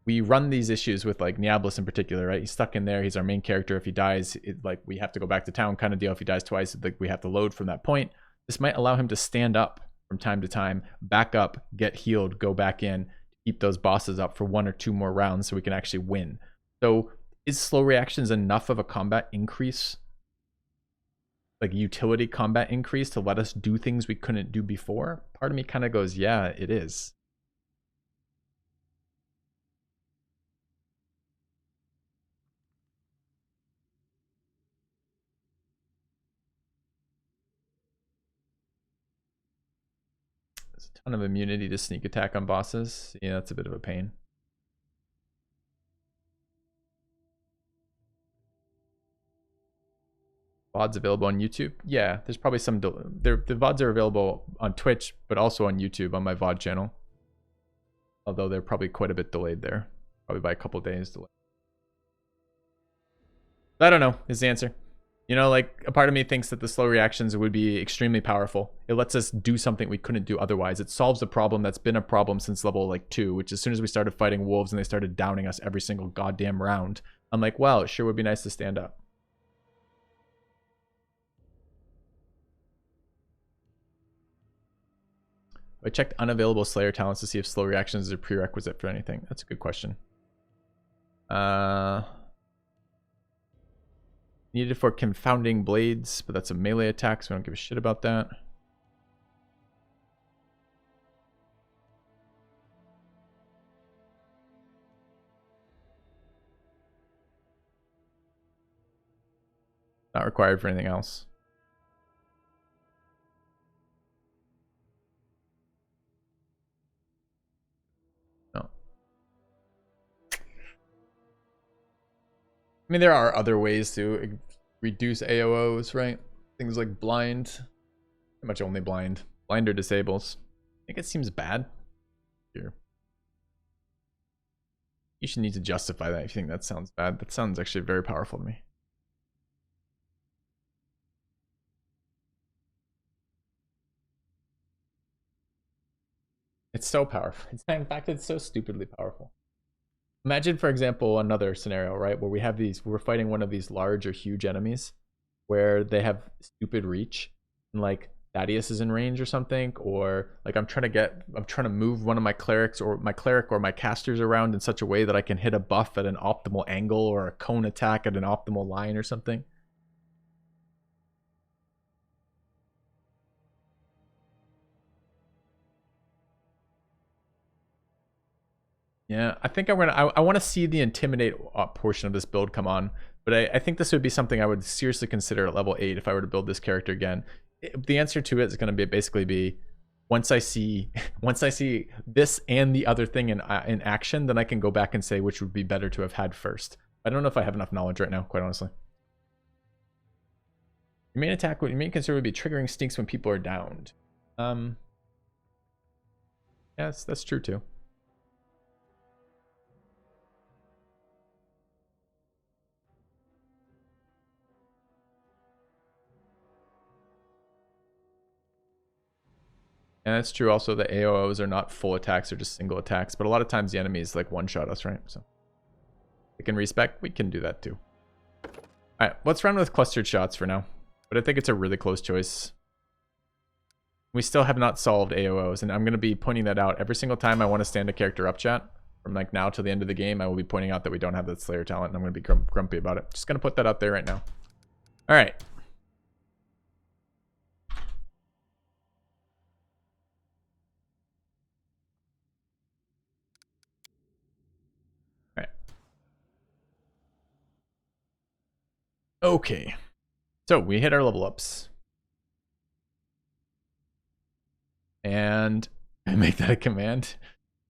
we run these issues with like Niablis in particular, right? He's stuck in there. He's our main character. If he dies, like we have to go back to town kind of deal. If he dies twice, like we have to load from that point. This might allow him to stand up from time to time, back up, get healed, go back in, keep those bosses up for 1 or 2 more rounds so we can actually win. So is slow reactions enough of a combat increase, like utility combat increase, to let us do things we couldn't do before? Part of me kind of goes, yeah, it is. There's a ton of immunity to sneak attack on bosses. Yeah, that's a bit of a pain. VODs available on YouTube? Yeah, there's probably some. The VODs are available on Twitch, but also on YouTube on my VOD channel. Although they're probably quite a bit delayed there, probably by a couple days delayed. I don't know. Is the answer. You know, like a part of me thinks that the slow reactions would be extremely powerful. It lets us do something we couldn't do otherwise. It solves a problem that's been a problem since level like 2, which as soon as we started fighting wolves and they started downing us every single goddamn round, I'm like, wow, it sure would be nice to stand up. I checked unavailable Slayer talents to see if slow reactions is a prerequisite for anything. That's a good question. Needed for confounding blades, but that's a melee attack, so I don't give a shit about that. Not required for anything else. No. I mean, there are other ways to reduce AOOs, right? Things like blind. Pretty much only blind. Blind or disables. I think it seems bad. Here. You should need to justify that if you think that sounds bad. That sounds actually very powerful to me. It's so powerful. In fact, it's so stupidly powerful. Imagine, for example, another scenario, right, where we're fighting one of these large or huge enemies where they have stupid reach, and like Thaddeus is in range or something, or like I'm trying to move one of my clerics or my casters around in such a way that I can hit a buff at an optimal angle or a cone attack at an optimal line or something. Yeah, I think I want to see the intimidate portion of this build come on, but I think this would be something I would seriously consider at level 8 if I were to build this character again. The answer to it is going to basically be once I see this and the other thing in action, then I can go back and say which would be better to have had first. I don't know if I have enough knowledge right now, quite honestly. Your main concern would be triggering stinks when people are downed. Yes, that's true too. And that's true also, the AOs are not full attacks, they're just single attacks. But a lot of times the enemies like one-shot us, right? So we can respec, we can do that too. Alright, let's run with clustered shots for now. But I think it's a really close choice. We still have not solved AOs, and I'm going to be pointing that out every single time I want to stand a character up, chat. From like now to the end of the game, I will be pointing out that we don't have that Slayer talent, and I'm going to be grumpy about it. Just going to put that out there right now. Alright. Okay, so we hit our level ups. And I make that a command.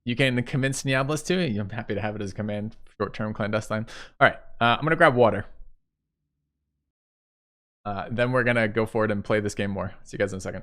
You can convince Niablos to. I'm happy to have it as a command, short-term clandestine. All right, I'm going to grab water. Then we're going to go forward and play this game more. See you guys in a second.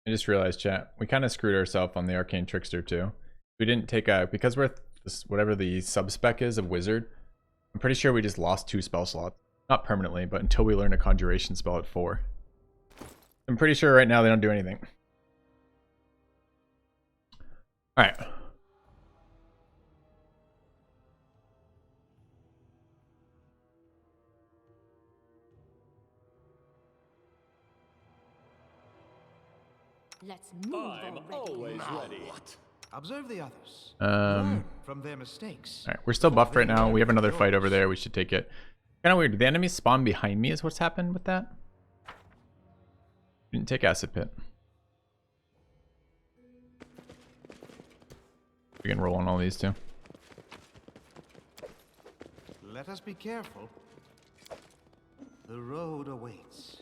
I just realized, chat, we kind of screwed ourselves on the Arcane Trickster too. We didn't take a, because we're this whatever the sub-spec is of Wizard, I'm pretty sure we just lost 2 spell slots. Not permanently, but until we learn a Conjuration spell at 4. I'm pretty sure right now they don't do anything. Alright. Let's move. I'm always ready. Observe the others. Learn from their mistakes. Alright, we're still buffed right now. We have another fight over there. We should take it. Kind of weird. The enemies spawn behind me is what's happened with that. Didn't take Acid Pit. We can roll on all these too. Let us be careful. The road awaits.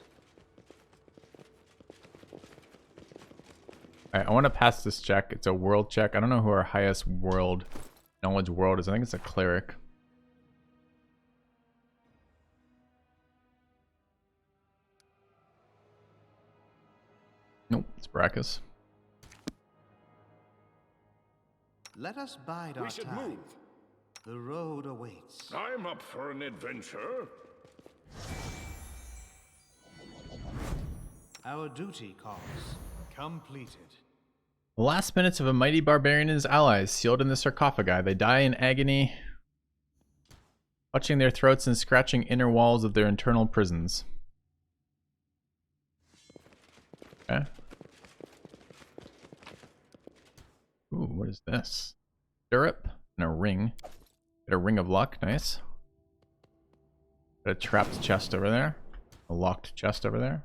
Alright, I want to pass this check. It's a world check. I don't know who our highest world knowledge world is. I think it's a cleric. Nope, it's Brackus. Let us bide our time. Move. The road awaits. I'm up for an adventure. Our duty calls. Completed. The last minutes of a mighty barbarian and his allies sealed in the sarcophagi. They die in agony, clutching their throats and scratching inner walls of their internal prisons. Okay. Ooh, what is this? Stirrup and a ring. Got a ring of luck, nice. Got a trapped chest over there. A locked chest over there.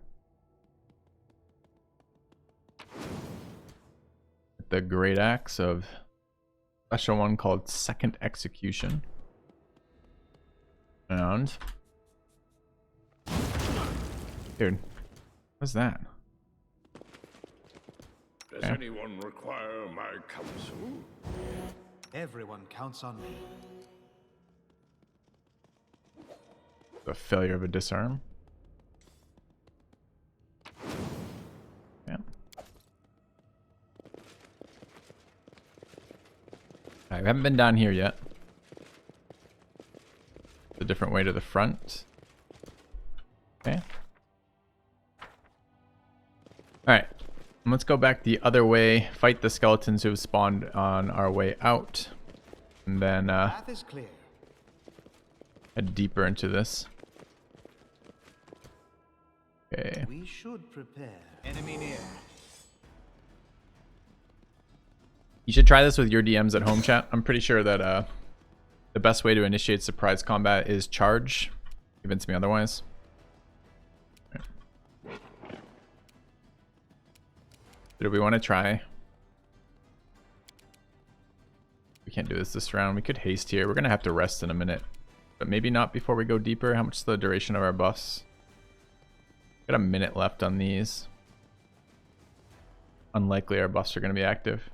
The great axe of special one called Second Execution. And dude, what's that? Does anyone require my counsel? Everyone counts on me. The failure of a disarm. Yeah. Right, we haven't been down here yet. It's a different way to the front. Okay. Alright. Let's go back the other way, fight the skeletons who have spawned on our way out, and then Path is clear. head deeper into this. Okay. We should prepare. Enemy near. You should try this with your DMs at home, chat. I'm pretty sure that the best way to initiate surprise combat is charge. Convince me otherwise. Do we want to try? We can't do this round. We could haste here. We're going to have to rest in a minute. But maybe not before we go deeper. How much is the duration of our buffs? Got a minute left on these. Unlikely our buffs are going to be active.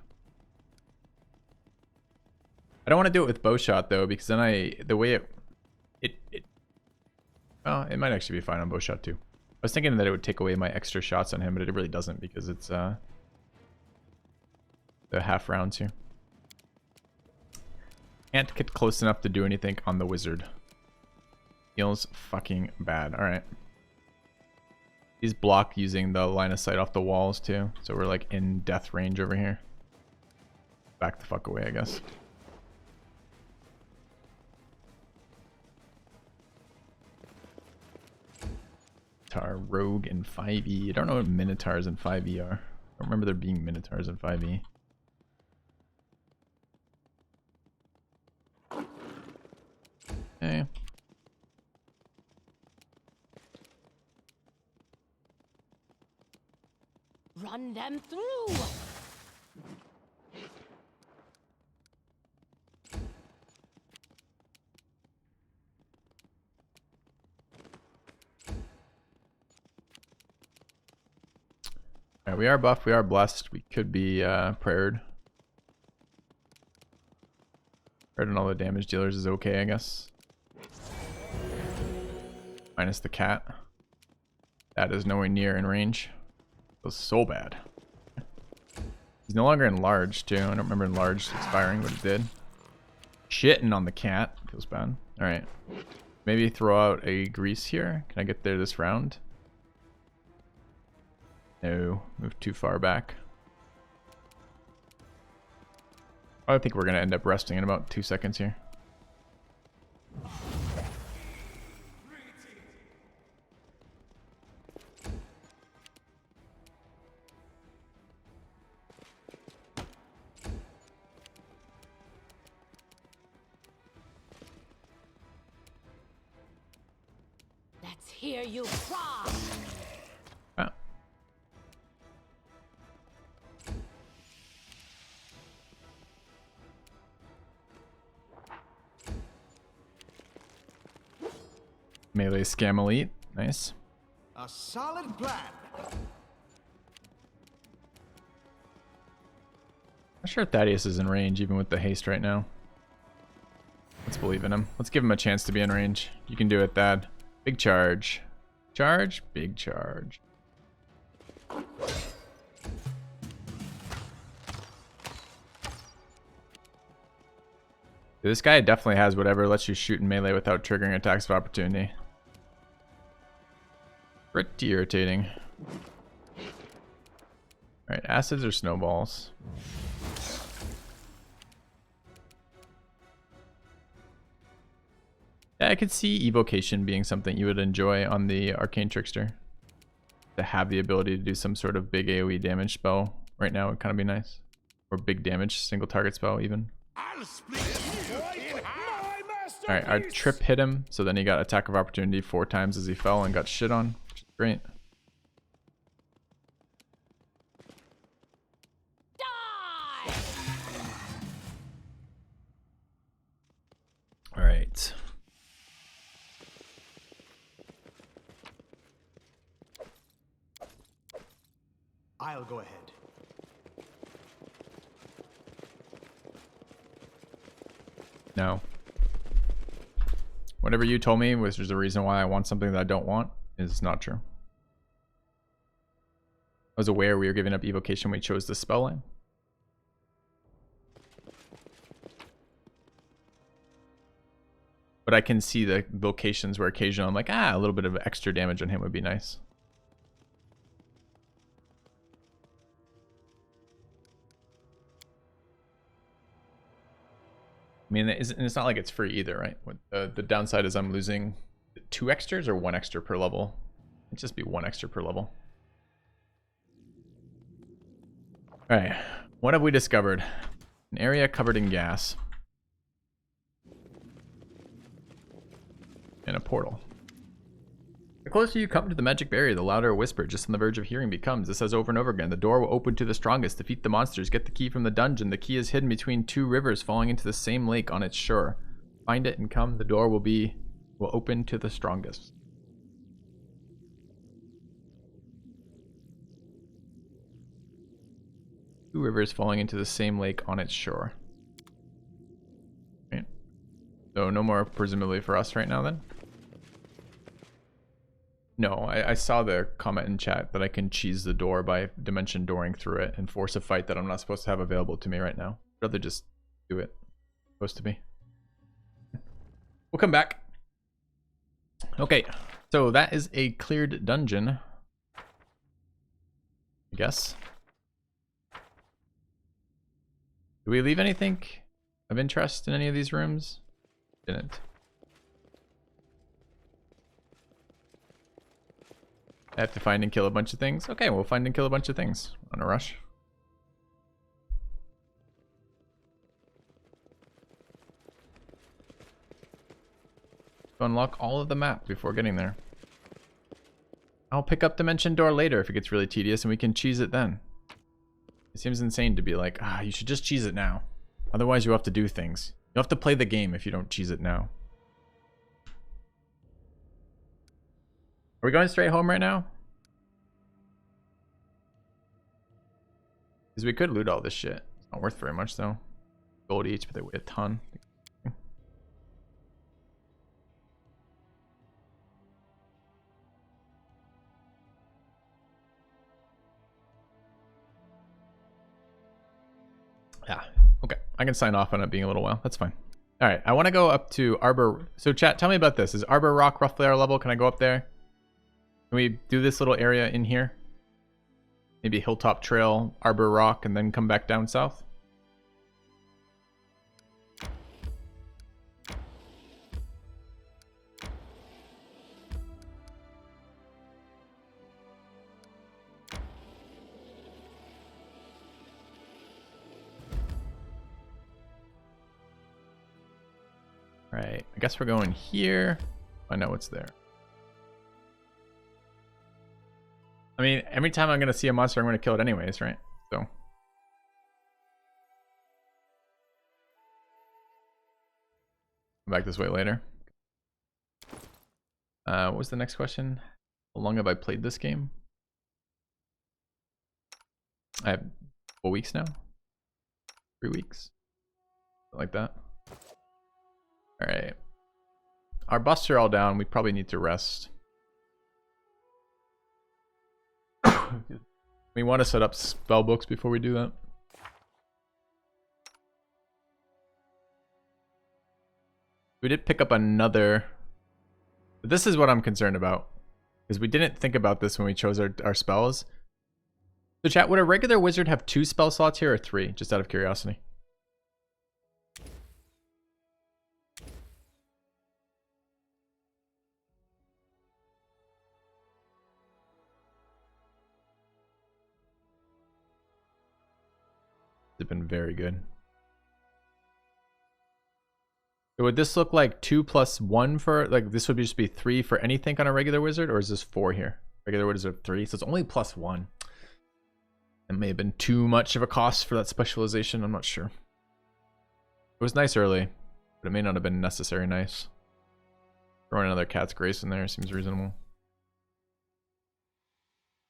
I don't want to do it with bow shot though, because then the way well, it might actually be fine on bow shot too. I was thinking that it would take away my extra shots on him, but it really doesn't because it's the half rounds here. Can't get close enough to do anything on the wizard. Feels fucking bad. Alright. He's blocked using the line of sight off the walls too. So we're like in death range over here. Back the fuck away, I guess. Minotaur, Rogue, and 5e. I don't know what Minotaurs and 5e are. I don't remember there being Minotaurs and 5e. Okay. Run them through! Alright, we are buffed, we are blessed. We could be prayed. Prayed on all the damage dealers is okay, I guess. Minus the cat. That is nowhere near in range. Feels so bad. He's no longer enlarged too. I don't remember enlarged expiring, but it did. Shitting on the cat. Feels bad. Alright. Maybe throw out a grease here. Can I get there this round? No. Move too far back. I think we're going to end up resting in about 2 seconds here. Let's hear you cry. Oh. Melee Scam Elite. Nice. A solid plan. I'm sure Thaddeus is in range even with the haste right now. Let's believe in him. Let's give him a chance to be in range. You can do it, Thad. Big charge. Charge, big charge. This guy definitely has whatever lets you shoot in melee without triggering attacks of opportunity. Pretty irritating. Alright, acids or snowballs? Yeah, I could see evocation being something you would enjoy on the Arcane Trickster. To have the ability to do some sort of big AoE damage spell right now would kind of be nice. Or big damage, single target spell even. Alright, our trip hit him, so then he got attack of opportunity 4 times as he fell and got shit on, which is great. Die! Alright. I'll go ahead. No. Whatever you told me, which is the reason why I want something that I don't want, is not true. I was aware we were giving up evocation when we chose the spell line. But I can see the locations where occasionally I'm like, a little bit of extra damage on him would be nice. I mean, it's not like it's free either, right? The downside is I'm losing 2 extras or 1 extra per level. It'd just be 1 extra per level. Alright, what have we discovered? An area covered in gas. And a portal. The closer you come to the magic barrier, the louder a whisper just on the verge of hearing becomes. This says over and over again. The door will open to the strongest. Defeat the monsters. Get the key from the dungeon. The key is hidden between 2 rivers falling into the same lake on its shore. Find it and come. The door will open to the strongest. Two rivers falling into the same lake on its shore. Right. So no more presumably for us right now then? No, I saw the comment in chat that I can cheese the door by dimension dooring through it and force a fight that I'm not supposed to have available to me right now. I'd rather just do it. It's supposed to be. We'll come back. Okay, so that is a cleared dungeon. I guess. Did we leave anything of interest in any of these rooms? Didn't. I have to find and kill a bunch of things. Okay, we'll find and kill a bunch of things. On a rush. To unlock all of the map before getting there. I'll pick up Dimension Door later if it gets really tedious and we can cheese it then. It seems insane to be like, you should just cheese it now. Otherwise you have to do things. You have to play the game if you don't cheese it now. Are we going straight home right now? Because we could loot all this shit. It's not worth very much though. Gold each, but they weigh a ton. Yeah, okay. I can sign off on it being a little while. That's fine. All right, I want to go up to Arbor. So chat, tell me about this. Is Arbor Rock roughly our level? Can I go up there? Can we do this little area in here? Maybe Hilltop Trail, Arbor Rock, and then come back down south? Right, I guess we're going here. I know what's there. I mean, every time I'm going to see a monster, I'm going to kill it anyways, right? So. Come back this way later. What was the next question? How long have I played this game? I have 4 weeks now. 3 weeks. Something like that. Alright. Our busts are all down. We probably need to rest. We want to set up spell books before we do that. We did pick up another. But this is what I'm concerned about. Because we didn't think about this when we chose our spells. So chat, would a regular wizard have 2 spell slots here or 3? Just out of curiosity. They've been very good. So would this look like 2 plus 1 for, like, this would just be 3 for anything on a regular wizard, or is this 4 here? Regular wizard 3, so it's only plus 1. It may have been too much of a cost for that specialization, I'm not sure. It was nice early, but it may not have been necessary nice. Throwing another Cat's Grace in there seems reasonable.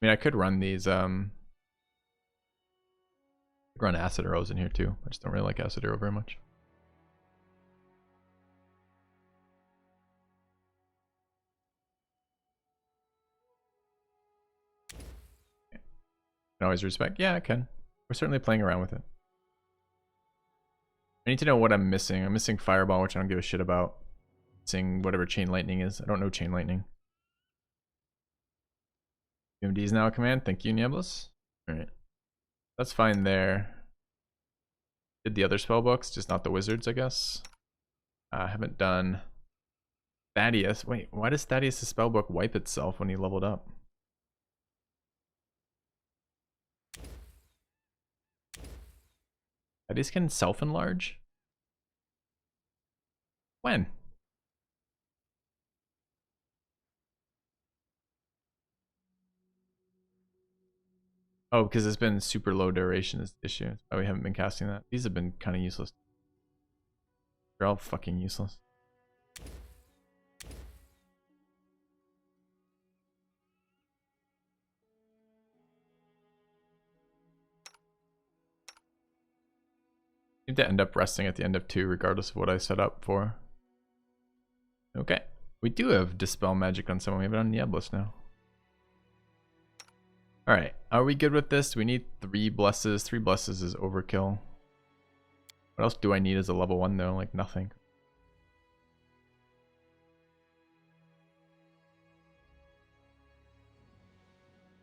I mean, I could run these, run Acid Arrows in here too. I just don't really like Acid Arrow very much. Can always respect. Yeah, I can. We're certainly playing around with it. I need to know what I'm missing. I'm missing Fireball, which I don't give a shit about. Missing whatever Chain Lightning is. I don't know Chain Lightning. UMD is now a command. Thank you, Nieblis. Alright. That's fine there. Did the other spell books, just not the wizards, I guess. I haven't done Thaddeus. Wait, why does Thaddeus' spell book wipe itself when he leveled up? Thaddeus can self-enlarge? When? Oh, because it's been super low duration is the issue. That's why we haven't been casting that. These have been kind of useless. They're all fucking useless. I need to end up resting at the end of 2 regardless of what I set up for. Okay. We do have Dispel Magic on someone. We have it on Nieblis now. Alright, are we good with this? We need 3 blesses. 3 blesses is overkill. What else do I need as a level 1 though? Like nothing.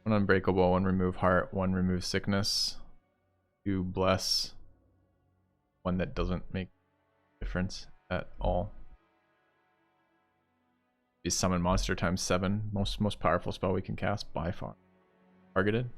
1 Unbreakable, 1 Remove Heart, 1 Remove Sickness, 2 Bless, 1 that doesn't make a difference at all. Be Summon Monster times 7. Most powerful spell we can cast by far. Targeted.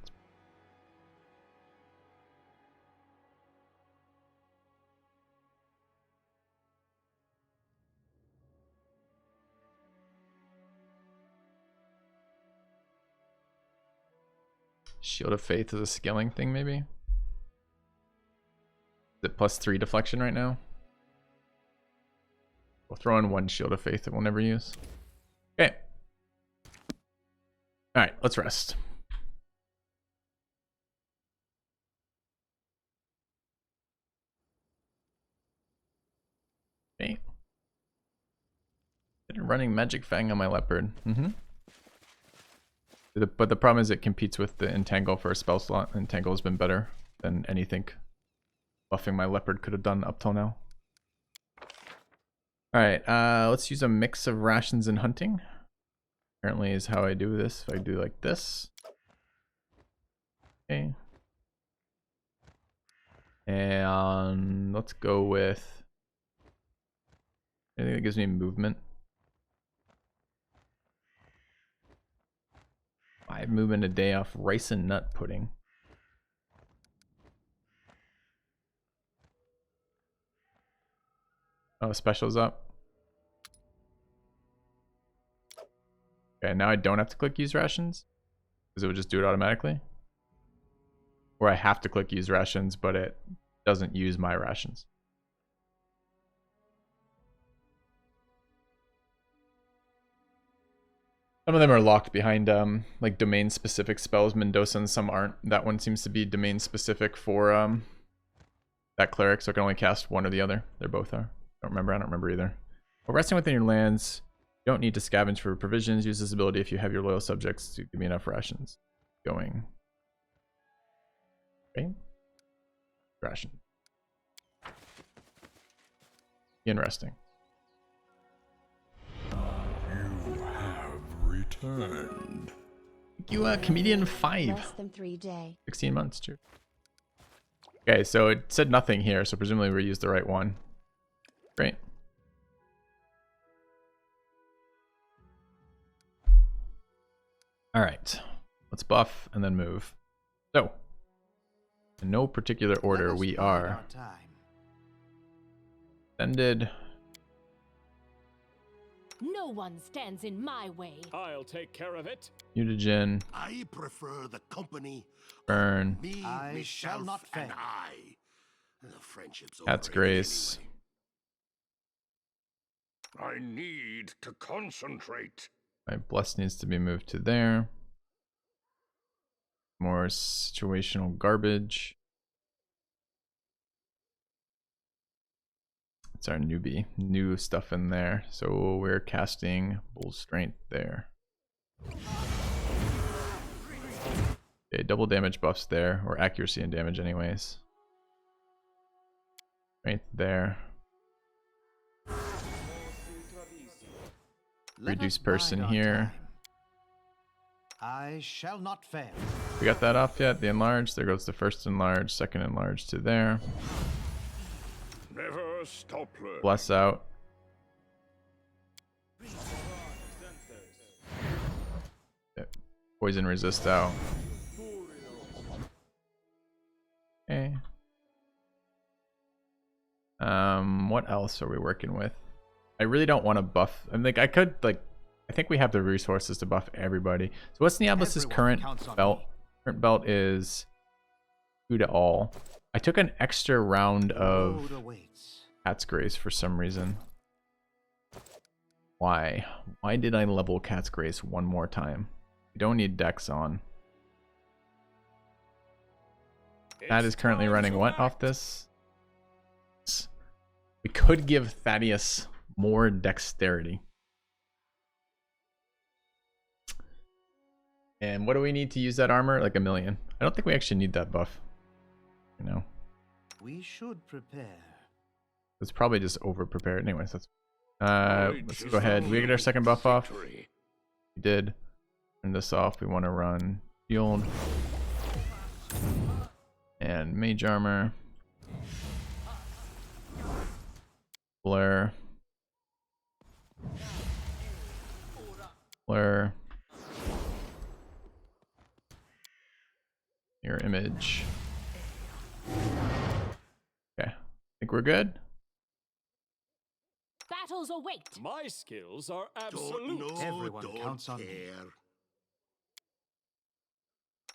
Shield of Faith is a scaling thing, maybe? Is it +3 deflection right now? We'll throw in 1 Shield of Faith that we'll never use. Okay. Alright, let's rest. Okay. Running Magic Fang on my Leopard. But the problem is it competes with the Entangle for a spell slot. Entangle has been better than anything buffing my Leopard could have done up till now. All right, let's use a mix of rations and hunting. Apparently is how I do this. If I do like this. Okay. And let's go with anything that gives me movement. 5 movement a day off rice and nut pudding. Oh, special's up. Okay, now I don't have to click use rations because it would just do it automatically. Or I have to click use rations, but it doesn't use my rations. Some of them are locked behind like domain specific spells, Mendoza, and some aren't. That one seems to be domain specific for that cleric, so I can only cast one or the other. They both are. I don't remember either. But resting within your lands, you don't need to scavenge for provisions. Use this ability if you have your loyal subjects to give me enough rations. Going. Okay. Ration. Begin resting. You have returned. Thank you, Comedian 5. Less than 3 days. 16 months, cheers. Okay, so it said nothing here, so presumably we used the right one. Great. All right, let's buff and then move. So, in no particular order, we are extended. No one stands in my way. I'll take care of it. Mutagen, I prefer the company burn, me, I shall myself, not fail. and I. The friendship's Cat's over Grace. anyway. I need to concentrate. My bless needs to be moved to there. More situational garbage. It's our newbie. New stuff in there. So we're casting Bull Strength there. Okay, double damage buffs there, or accuracy and damage anyways. Strength there. Reduce person here. I shall not fail. We got that off yet? The enlarge. There goes the first enlarge, second enlarge to there. Never stop learning. Bless out. Yep. Poison resist out. Okay. What else are we working with? I really don't want to buff. I'm like, I could like. I think we have the resources to buff everybody. So what's Niablus's current belt? Current belt is 2 to all. I took an extra round of Cat's Grace for some reason. Why? Why did I level Cat's Grace one more time? We don't need Dex on. That is currently running what off this? We could give Thaddeus more dexterity. And what do we need to use that armor? Like 1 million. I don't think we actually need that buff. You know. We should prepare. It's probably just over prepared. Anyways, let's go ahead. We get our second buff off. We did. Turn this off. We want to run shield and mage armor. Blur. Blur. Your image. Okay. Think we're good? Battles await. My skills are Don't absolute. know, Everyone don't counts on me. care.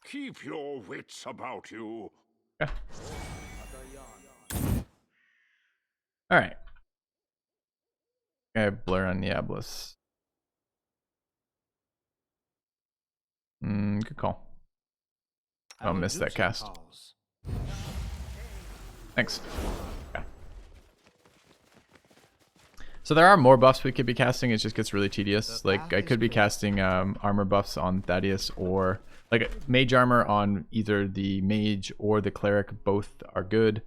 Keep your wits about you. Okay. Alright. I have blur on Niablus. Good call. I'll miss that cast. Thanks. Okay. So there are more buffs we could be casting. It just gets really tedious. Like I could be casting armor buffs on Thaddeus, or like mage armor on either the mage or the cleric. Both are good.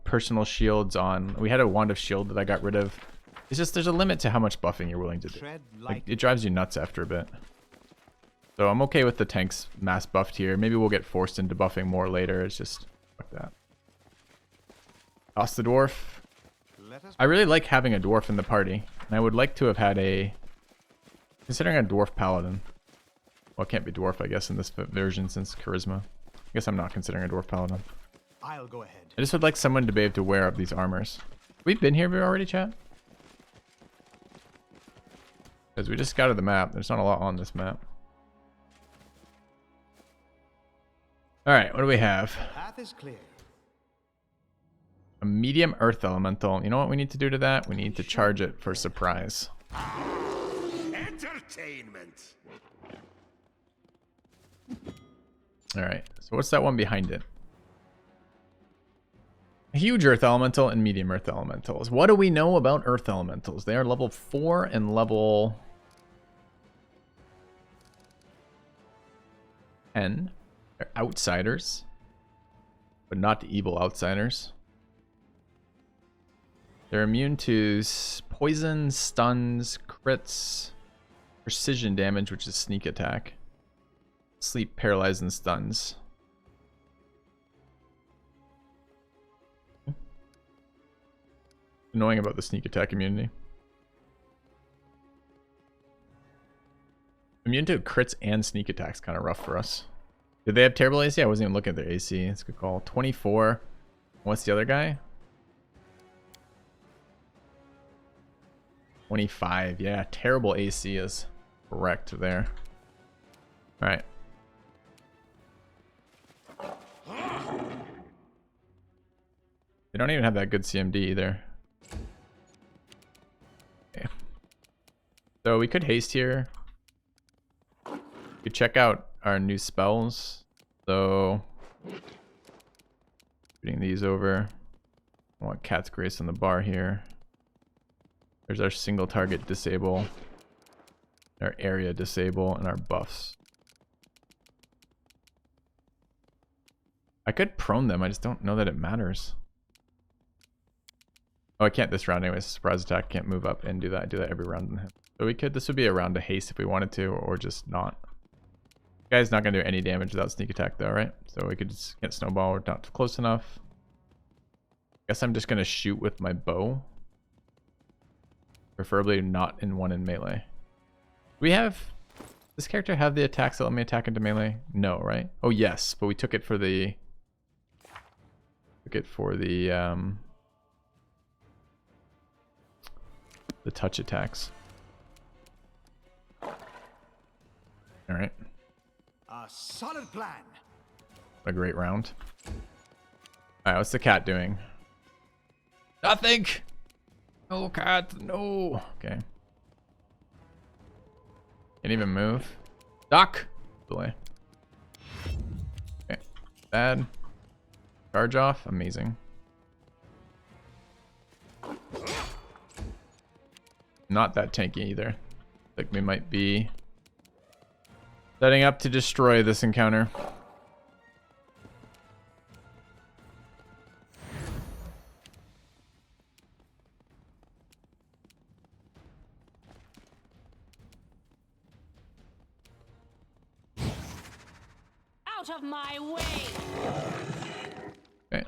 Personal shields on. We had a wand of shield that I got rid of It's just there's a limit to how much buffing you're willing to do. Tread Like, it drives you nuts after a bit. So I'm okay with the tanks mass buffed here. Maybe we'll get forced into buffing more later. It's just fuck that. Toss the dwarf. Let us I really like having a dwarf in the party. And I would like to have had a... Considering a dwarf paladin. Well, it can't be dwarf, I guess, in this version since charisma. I guess I'm not considering a dwarf paladin. I'll go ahead. I just would like someone to be able to wear up these armors. We've been here already, chat? Because we just scouted the map. There's not a lot on this map. Alright, what do we have? Path is clear. A medium earth elemental. You know what we need to do to that? We need to charge it for surprise. Entertainment. Alright, so what's that one behind it? A huge earth elemental and medium earth elementals. What do we know about earth elementals? They are level 4 and level 10. They're outsiders, but not the evil outsiders. They're immune to poison, stuns, crits, precision damage, which is sneak attack, sleep, paralyze, and stuns. Annoying about the sneak attack immunity. Immune to crits and sneak attacks kind of rough for us. Did they have terrible AC? I wasn't even looking at their AC. It's a good call. 24. What's the other guy? 25. Yeah, terrible AC is correct there. Alright. They don't even have that good CMD either. Okay. So we could haste here. We could check out our new spells. So putting these over. I want Cat's Grace on the bar here. There's our single target disable, our area disable, and our buffs. I could prone them, I just don't know that it matters. Oh, I can't this round anyways. Surprise attack, can't move up and do that. I do that every round on him. So we could, this would be a round to haste if we wanted to, or just not. This guy's not gonna do any damage without sneak attack though, right? So we could just get snowball, we're not close enough. Guess I'm just gonna shoot with my bow. Preferably not in one in melee. We have... Does this character have the attacks that let me attack into melee? No, right? Oh yes, but we took it for the... the touch attacks. Alright. A solid plan. A great round. Alright, what's the cat doing? Nothing! No, cat, no. Okay. Can't even move. Duck! Delay. Okay. Bad. Charge off. Amazing. Not that tanky either. Like we might be setting up to destroy this encounter. Out of my way! Okay.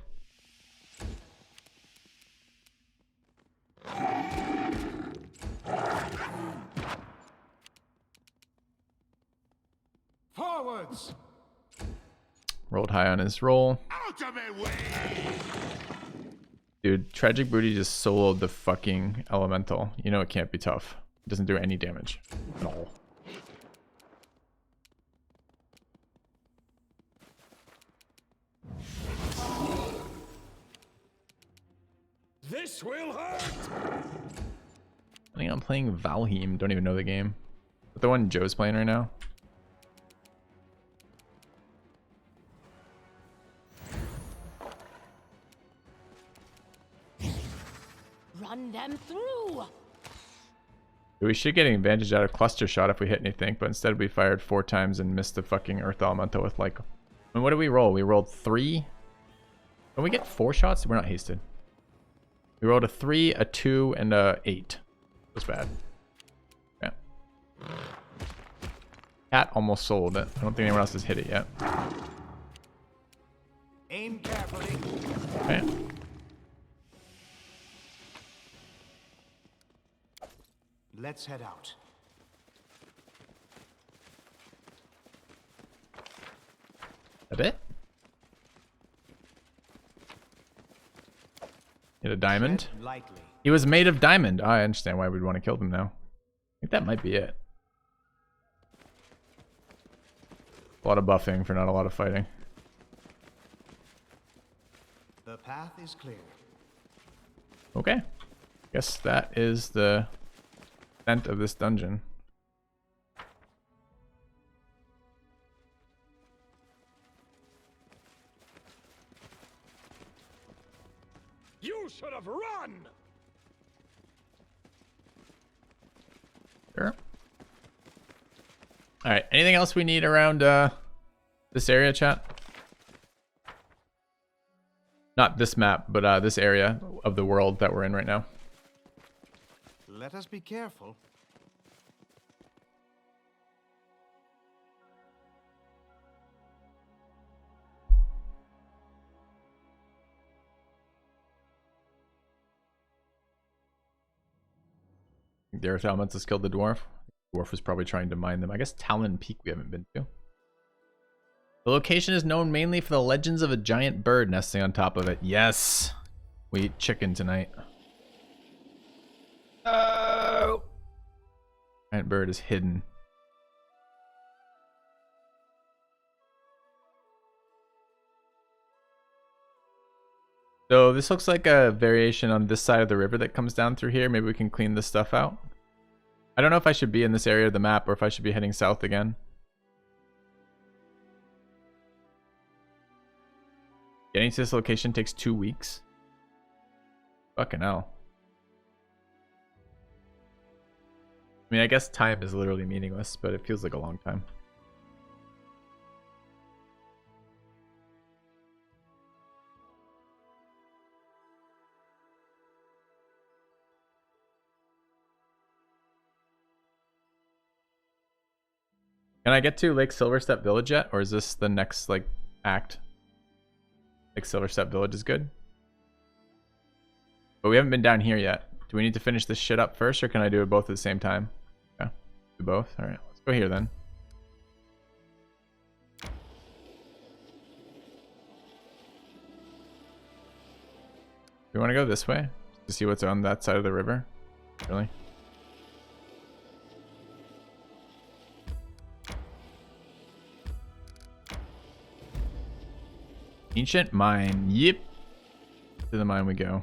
Forwards! Rolled high on his roll. Out of my way! Dude, Tragic Booty just soloed the fucking elemental. You know it can't be tough. It doesn't do any damage at all. This will hurt. I think I'm playing Valheim. Don't even know the game. But the one Joe's playing right now. Run them through! We should get an advantage out of cluster shot if we hit anything, but instead we fired 4 times and missed the fucking Earth Elemental with like... I mean, what did we roll? We rolled 3. When we get 4 shots, we're not hasted. We rolled a 3, a 2, and a 8. was bad. Yeah. Cat almost sold it. I don't think anyone else has hit it yet. Aim carefully. Okay. Let's head out. That it? Hit a diamond. Tread lightly. He was made of diamond. I understand why we'd want to kill them now. I think that might be it. A lot of buffing for not a lot of fighting. The path is clear. Okay. Guess that is the extent of this dungeon. You should have run! Sure. Alright, anything else we need around this area, chat? Not this map, but this area of the world that we're in right now. Let us be careful. The earth elements has killed the dwarf. The dwarf was probably trying to mine them. I guess Talon Peak we haven't been to. The location is known mainly for the legends of a giant bird nesting on top of it. Yes! We eat chicken tonight. Oh! Giant bird is hidden. So this looks like a variation on this side of the river that comes down through here. Maybe we can clean this stuff out. I don't know if I should be in this area of the map or if I should be heading south again. Getting to this location takes 2 weeks. Fucking hell. I mean, I guess time is literally meaningless, but it feels like a long time. Can I get to Lake Silverstep Village yet? Or is this the next, like, act? Lake Silverstep Village is good. But we haven't been down here yet. Do we need to finish this shit up first, or can I do it both at the same time? Okay. Do both? Alright, let's go here then. We want to go this way? To see what's on that side of the river? Really? Ancient mine. Yep. To the mine we go.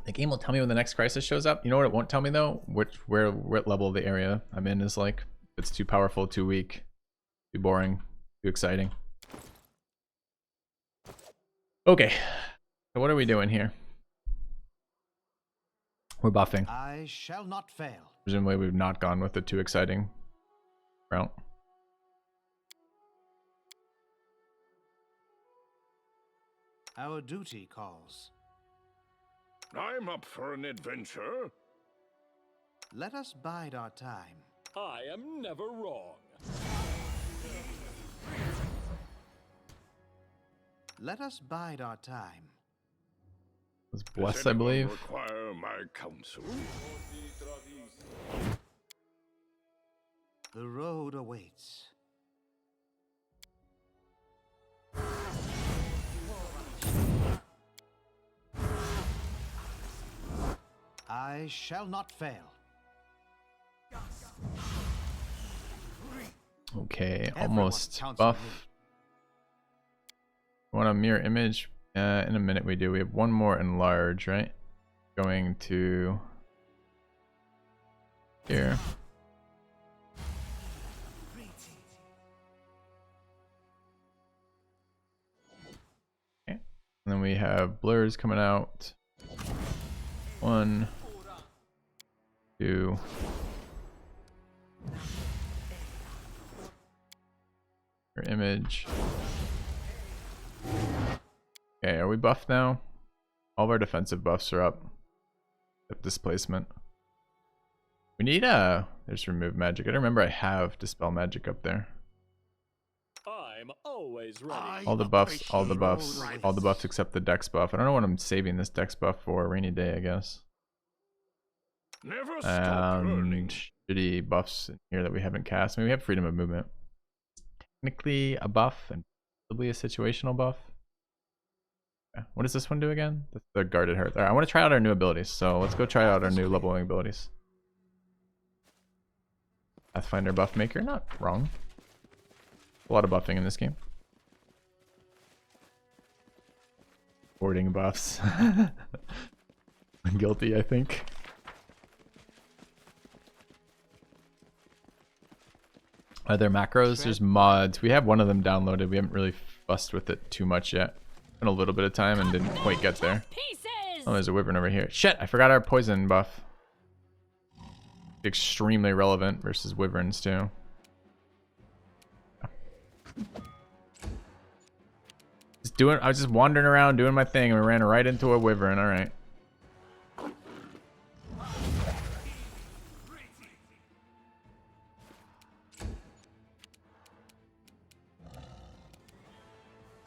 The game will tell me when the next crisis shows up. You know what it won't tell me though? What level of the area I'm in is like. If it's too powerful, too weak, too boring, too exciting. Okay. So what are we doing here? We're buffing. I shall not fail. Presumably we've not gone with the too exciting route. Our duty calls. I'm up for an adventure. Let us bide our time. I am never wrong. Let us bide our time. Was Does blessed, I anyone believe. require my counsel? The road awaits. I shall not fail. Okay, Everyone almost counts on me. buff. Want a mirror image? In a minute we do. We have one more enlarge, right? Going to here. Okay. And then we have blurs coming out. 1, 2. Your image. Okay, are we buffed now? All of our defensive buffs are up. Except displacement. We need there's remove magic. I don't remember I have dispel magic up there. I'm always ready. All the buffs, all the appreciate buffs, your all the buffs privacy. except the dex buff. I don't know what I'm saving this dex buff for. Rainy day, I guess. Never stop learning. And shitty buffs in here that we haven't cast. I mean, we have freedom of movement. Technically a buff and possibly a situational buff. Yeah. What does this one do again? The guarded hearth. All right, I want to try out our new abilities. So let's go try out our new leveling abilities. Pathfinder buff maker, not wrong. A lot of buffing in this game. Boarding buffs. I'm guilty, I think. Are there macros? There's mods. We have one of them downloaded. We haven't really fussed with it too much yet. Spent a little bit of time and didn't quite get there. Pieces! Oh, there's a wyvern over here. Shit, I forgot our poison buff. Extremely relevant versus wyverns too. I was just wandering around doing my thing and we ran right into a wyvern. All right.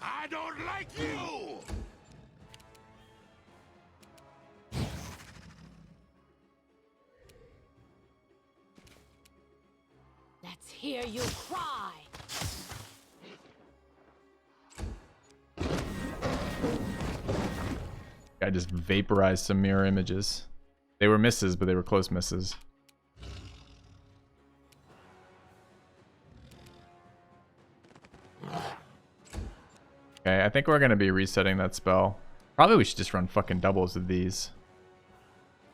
I don't like you! Let's hear you cry. I just vaporized some mirror images. They were misses, but they were close misses. Okay, I think we're going to be resetting that spell. Probably we should just run fucking doubles of these.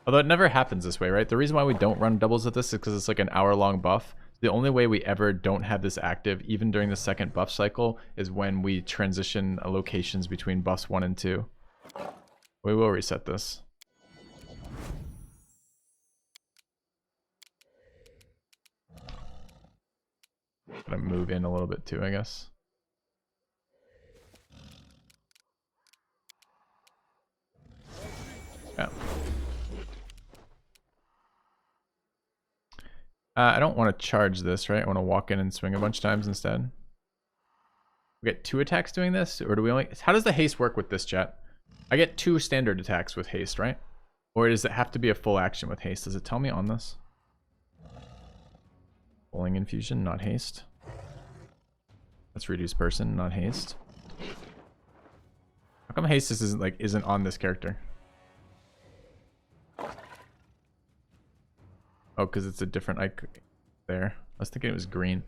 Although it never happens this way, right? The reason why we don't run doubles of this is because it's like an hour-long buff. The only way we ever don't have this active, even during the second buff cycle, is when we transition locations between buffs 1 and 2. We will reset this. Gonna move in a little bit too, I guess. Yeah. I don't want to charge this, right? I want to walk in and swing a bunch of times instead. We get 2 attacks doing this, or do we only... How does the haste work with this, chat? I get 2 standard attacks with haste, right? Or does it have to be a full action with haste? Does it tell me on this? Pulling infusion, not haste. Let's reduce person, not haste. How come haste isn't on this character? Oh, because it's a different icon there. I was thinking it was green.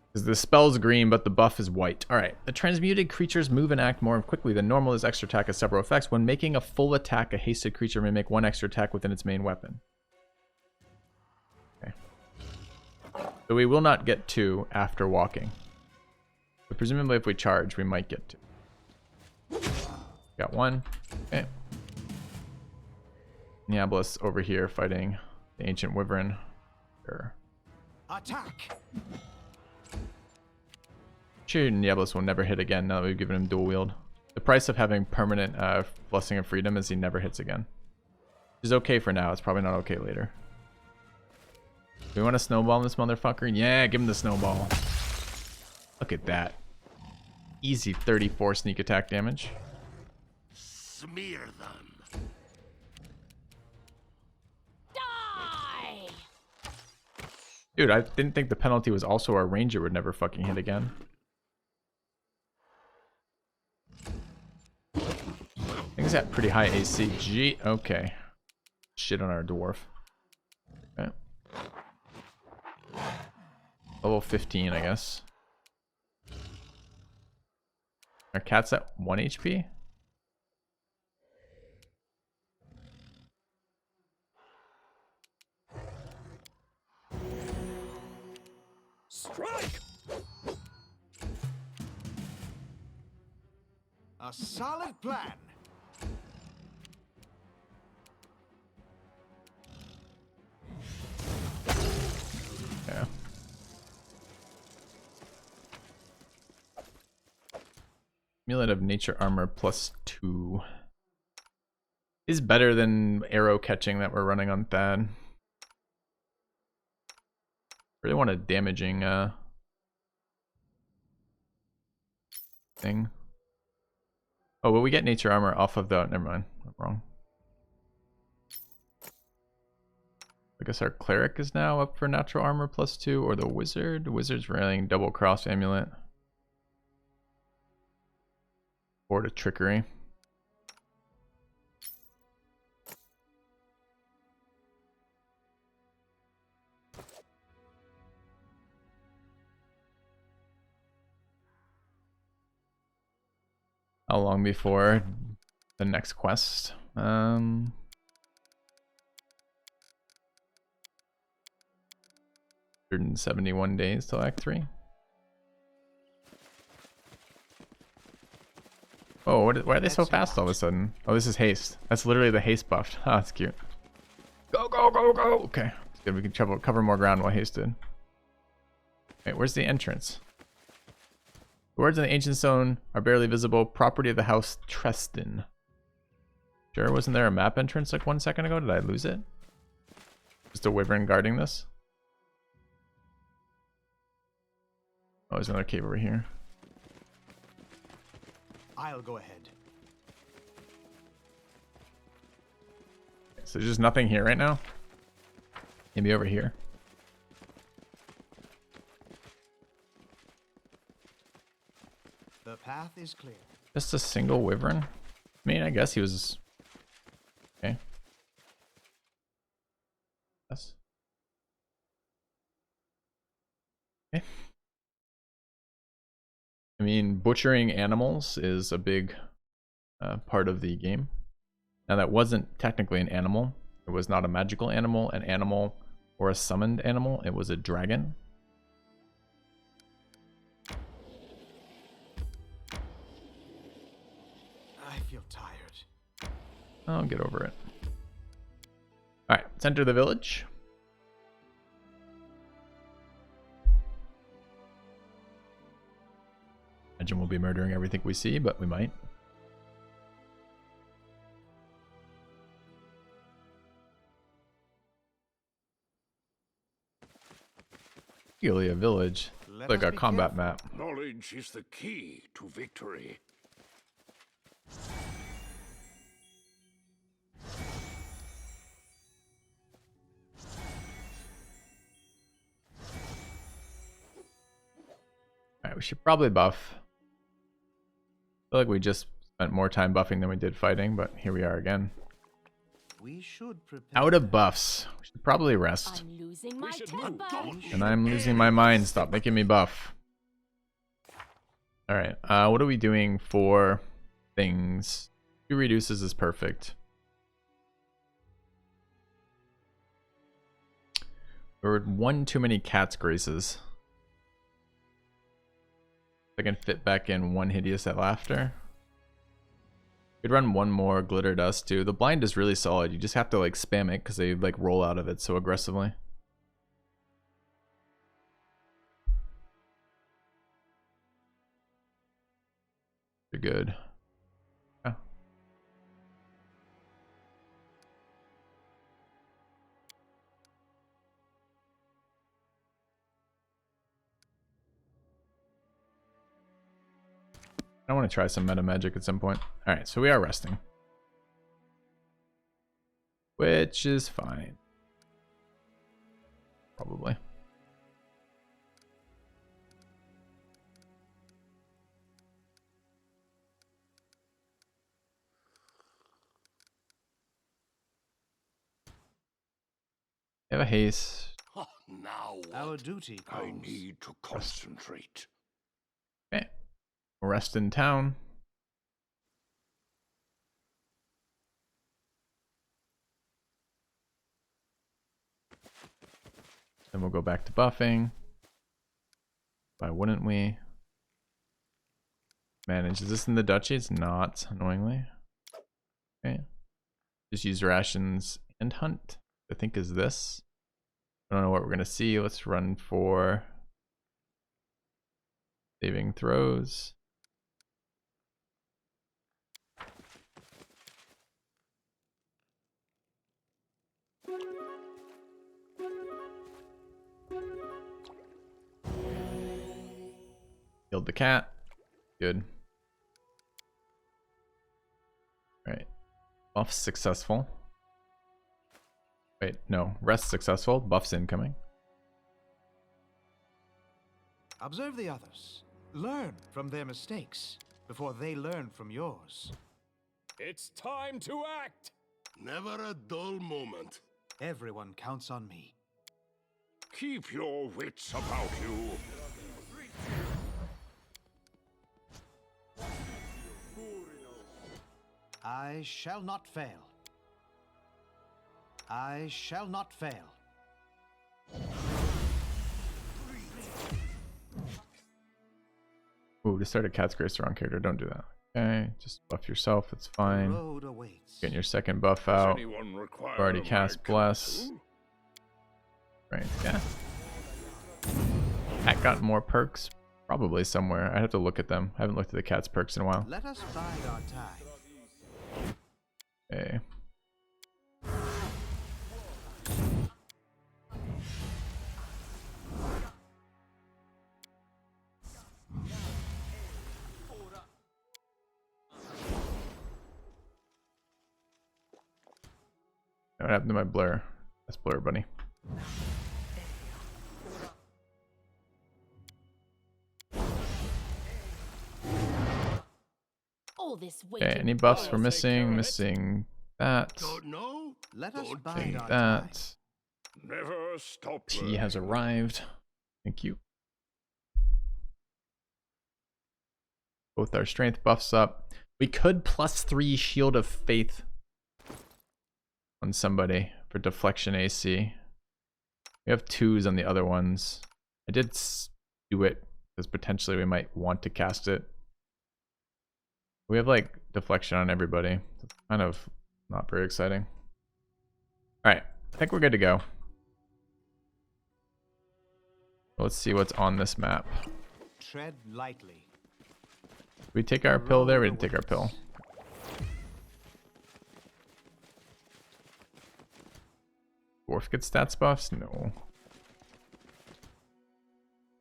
Because the spell's green, but the buff is white. Alright. The transmuted creatures move and act more quickly than normal. This extra attack has several effects. When making a full attack, a hasted creature may make 1 extra attack within its main weapon. Okay. So we will not get 2 after walking. But presumably if we charge, we might get 2. Got 1. Okay. Diablos over here fighting the ancient wyvern. Sure. Attack! Sure, Diablos will never hit again now that we've given him dual wield. The price of having permanent Blessing of Freedom is he never hits again. Which is okay for now. It's probably not okay later. Do we want to snowball this motherfucker? Yeah, give him the snowball. Look at that. Easy 34 sneak attack damage. Smear them. Die! Dude, I didn't think the penalty was also our ranger would never fucking hit again. I think it's at pretty high AC. Gee, okay. Shit on our dwarf. Okay. Level 15, I guess. Our cat's at 1 HP? Strike! A solid plan. Yeah. Amulet of Nature Armor +2 is better than arrow catching that we're running on Thad. Really want a damaging thing. Oh, will we get Nature Armor off of the... Never mind, I'm wrong. I guess our Cleric is now up for Natural Armor +2, or the Wizard. Wizard's running Double Cross Amulet. Or to Trickery. How long before the next quest? 171 days till Act 3. Oh, why are they so fast all of a sudden? Oh, this is haste. That's literally the haste buff. Oh, that's cute. Go, go, go, go! Okay. It's good. We can cover more ground while hasted. Wait, where's the entrance? The words in the ancient stone are barely visible. Property of the house Treston. Sure, wasn't there a map entrance like 1 second ago? Did I lose it? Just a wyvern guarding this? Oh, there's another cave over here. I'll go ahead. So there's just nothing here right now? Maybe over here. The path is clear. Just a single wyvern? I mean, I guess he was... Okay. Yes. Okay. I mean, butchering animals is a big part of the game. Now, that wasn't technically an animal. It was not a magical animal, an animal, or a summoned animal. It was a dragon. I feel tired. I'll get over it. Alright, let's enter the village. Imagine we'll be murdering everything we see, but we might. Really a village. Let Like us a be combat careful. map. Knowledge is the key to victory. Alright, we should probably buff. I feel like we just spent more time buffing than we did fighting, but here we are again. We should prepare. Out of buffs. We should probably rest. I'm losing my should temper. And I'm losing my mind. Stop making me buff. Alright, what are we doing for things? 2 reduces is perfect. There were 1 too many cat's graces. I can fit back in 1 hideous at laughter. Could run 1 more glitter dust too. The blind is really solid. You just have to like spam it because they like roll out of it so aggressively. You're good. Yeah. I want to try some meta magic at some point. Alright, so we are resting. Which is fine. Probably. We have a haste. Now Our what? duty I calls. need to concentrate. Okay. Rest in town. Then we'll go back to buffing. Why wouldn't we? Manage. Is this in the duchy? It's not, annoyingly. Okay. Just use rations and hunt. I think is this. I don't know what we're gonna see. Let's run for saving throws. Killed the cat. Good. Alright. Buff successful. Wait, no. Rest successful. Buffs incoming. Observe the others. Learn from their mistakes before they learn from yours. It's time to act! Never a dull moment. Everyone counts on me. Keep your wits about you. I shall not fail. I shall not fail. Ooh, to start a Cat's Grace the wrong character. Don't do that. Okay, just buff yourself. It's The fine. road awaits. Getting your second buff Does out. anyone require Already my cast Bless. counsel? Right, yeah. Cat got more perks? Probably somewhere. I'd have to look at them. I haven't looked at the cat's perks in a while. Let us bide our time. Okay. What happened to my blur? That's blur, bunny. All this Okay, waiting. any buffs I'll we're take missing? care of it. Missing that. Don't know? Let us Don't bide Take our time. that. Never stop. Tea has learning. arrived. Thank you. Both our strength buffs up. We could +3 Shield of Faith on somebody for deflection AC. We have 2s on the other ones. I did do it because potentially we might want to cast it. We have like deflection on everybody. It's kind of not very exciting. Alright, I think we're good to go. Let's see what's on this map. Tread lightly. Did we take our pill there? We didn't take our pill. Dwarf gets stats buffs? No. I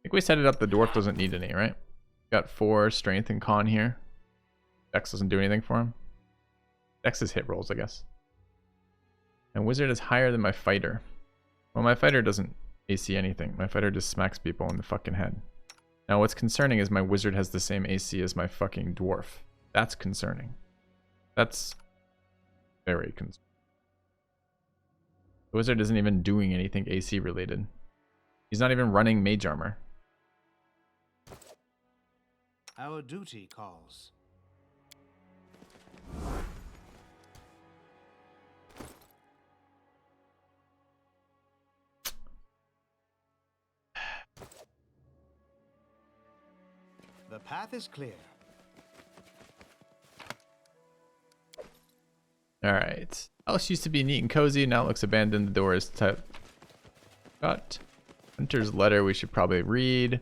think we set it up. The dwarf doesn't need any, right? Got 4 strength and con here. Dex doesn't do anything for him. Dex is hit rolls, I guess. And wizard is higher than my fighter. Well, my fighter doesn't AC anything. My fighter just smacks people in the fucking head. Now, what's concerning is my wizard has the same AC as my fucking dwarf. That's concerning. That's very concerning. The wizard isn't even doing anything AC related. He's not even running mage armor. Our duty calls. The path is clear. Alright. House used to be neat and cozy, now it looks abandoned. The door is shut. Hunter's letter we should probably read.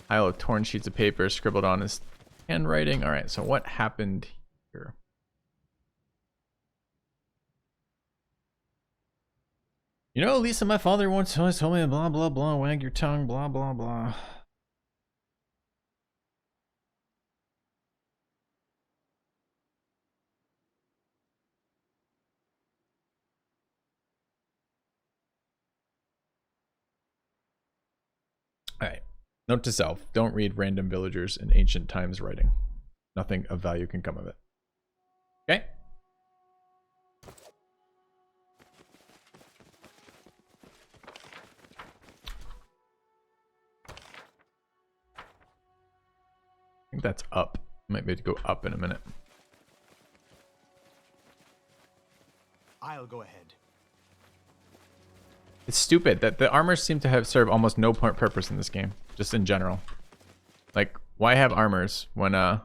Pile of torn sheets of paper scribbled on his handwriting. Alright, so what happened here? You know, Lisa, my father once always told me blah blah blah, wag your tongue, blah blah blah. Alright. Note to self, don't read random villagers in ancient times writing. Nothing of value can come of it. Okay? I think that's up. Might be able to go up in a minute. I'll go ahead. It's stupid that the armors seem to have served almost no purpose in this game, just in general. Like, why have armors when right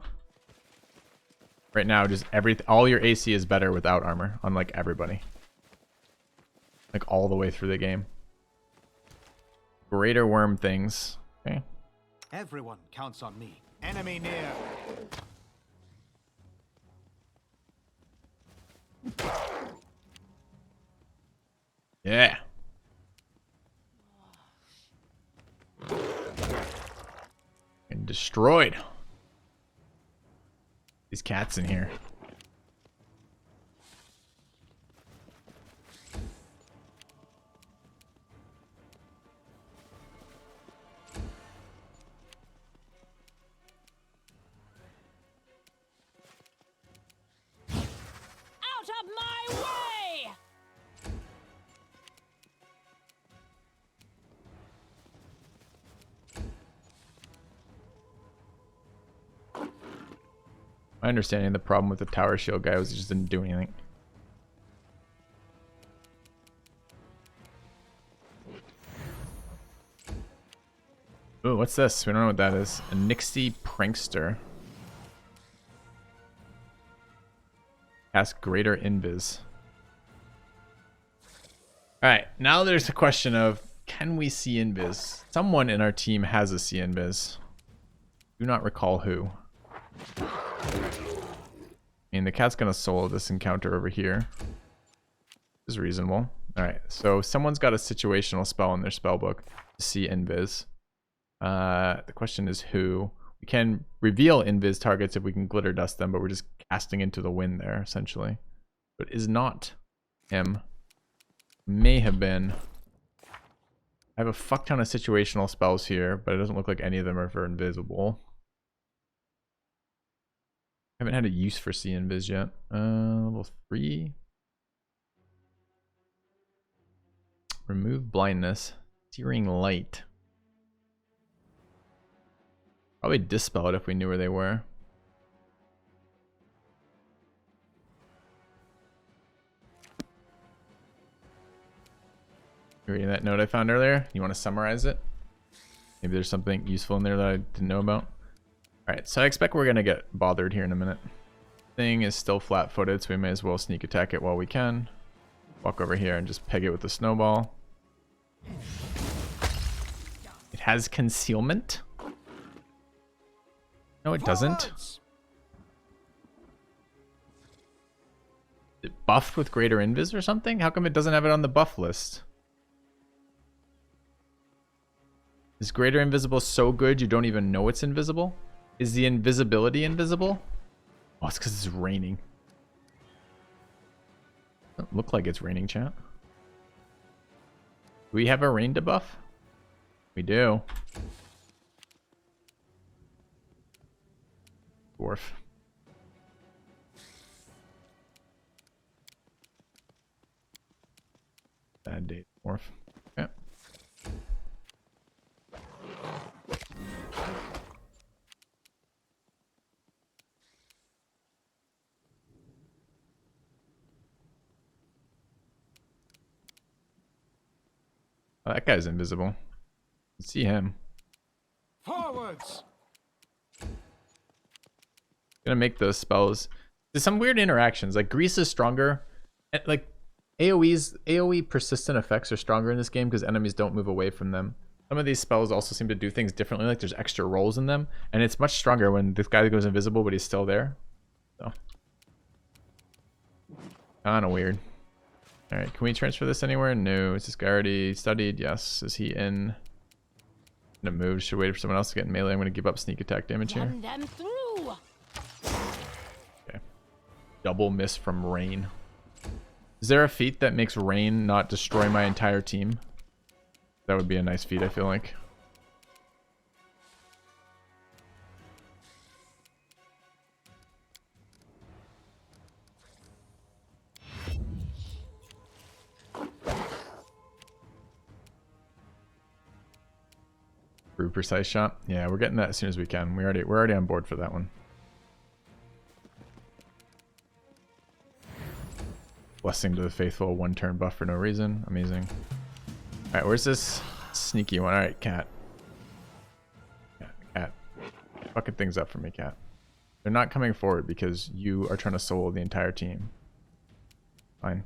now just all your AC is better without armor, unlike everybody. Like all the way through the game. Greater worm things. Okay. Everyone counts on me. Enemy near. Yeah. And destroyed. These cats in here. Out of my way! My understanding, the problem with the tower shield guy was he just didn't do anything. Ooh, what's this? We don't know what that is. A Nixie Prankster. Cast Greater Invis. Alright, now there's a question of, can we see Invis? Someone in our team has a see Invis. Do not recall who. I mean, the cat's gonna solo this encounter over here. This is reasonable. Alright, so someone's got a situational spell in their spellbook to see Invis. The question is who. We can reveal Invis targets if we can glitter dust them, but we're just casting into the wind there, essentially. But it is not him. May have been. I have a fuck ton of situational spells here, but it doesn't look like any of them are for invisible. I haven't had a use for see invis yet. Level 3. Remove blindness. Searing light. Probably dispel it if we knew where they were. You reading that note I found earlier? You want to summarize it? Maybe there's something useful in there that I didn't know about. Alright, so I expect we're going to get bothered here in a minute. Thing is still flat-footed, so we may as well sneak attack it while we can. Walk over here and just peg it with the snowball. It has concealment. No, it doesn't. Is it buffed with greater invis or something? How come it doesn't have it on the buff list? Is greater invisible so good you don't even know it's invisible? Is the invisibility invisible? Oh, it's because it's raining. Doesn't look like it's raining, chat. Do we have a rain debuff? We do. Dwarf. Bad date, dwarf. Okay. Oh, that guy's invisible. You can see him. Forwards! Gonna make those spells. There's some weird interactions. Like Grease is stronger. Like AoE persistent effects are stronger in this game because enemies don't move away from them. Some of these spells also seem to do things differently. Like there's extra rolls in them, and it's much stronger when this guy goes invisible, but he's still there. So kind of weird. All right, can we transfer this anywhere? No. Is this guy already studied? Yes. Is he in? Gonna move. Should wait for someone else to get in melee. I'm gonna give up sneak attack damage here. Run them through. Okay. Double miss from rain. Is there a feat that makes rain not destroy my entire team? That would be a nice feat, I feel like. Brew precise shot. Yeah, we're getting that as soon as we can. We're already on board for that one. Blessing to the faithful, 1 turn buff for no reason. Amazing. Alright, where's this sneaky one? Alright, cat. Cat. Fucking things up for me, cat. They're not coming forward because you are trying to solo the entire team. Fine.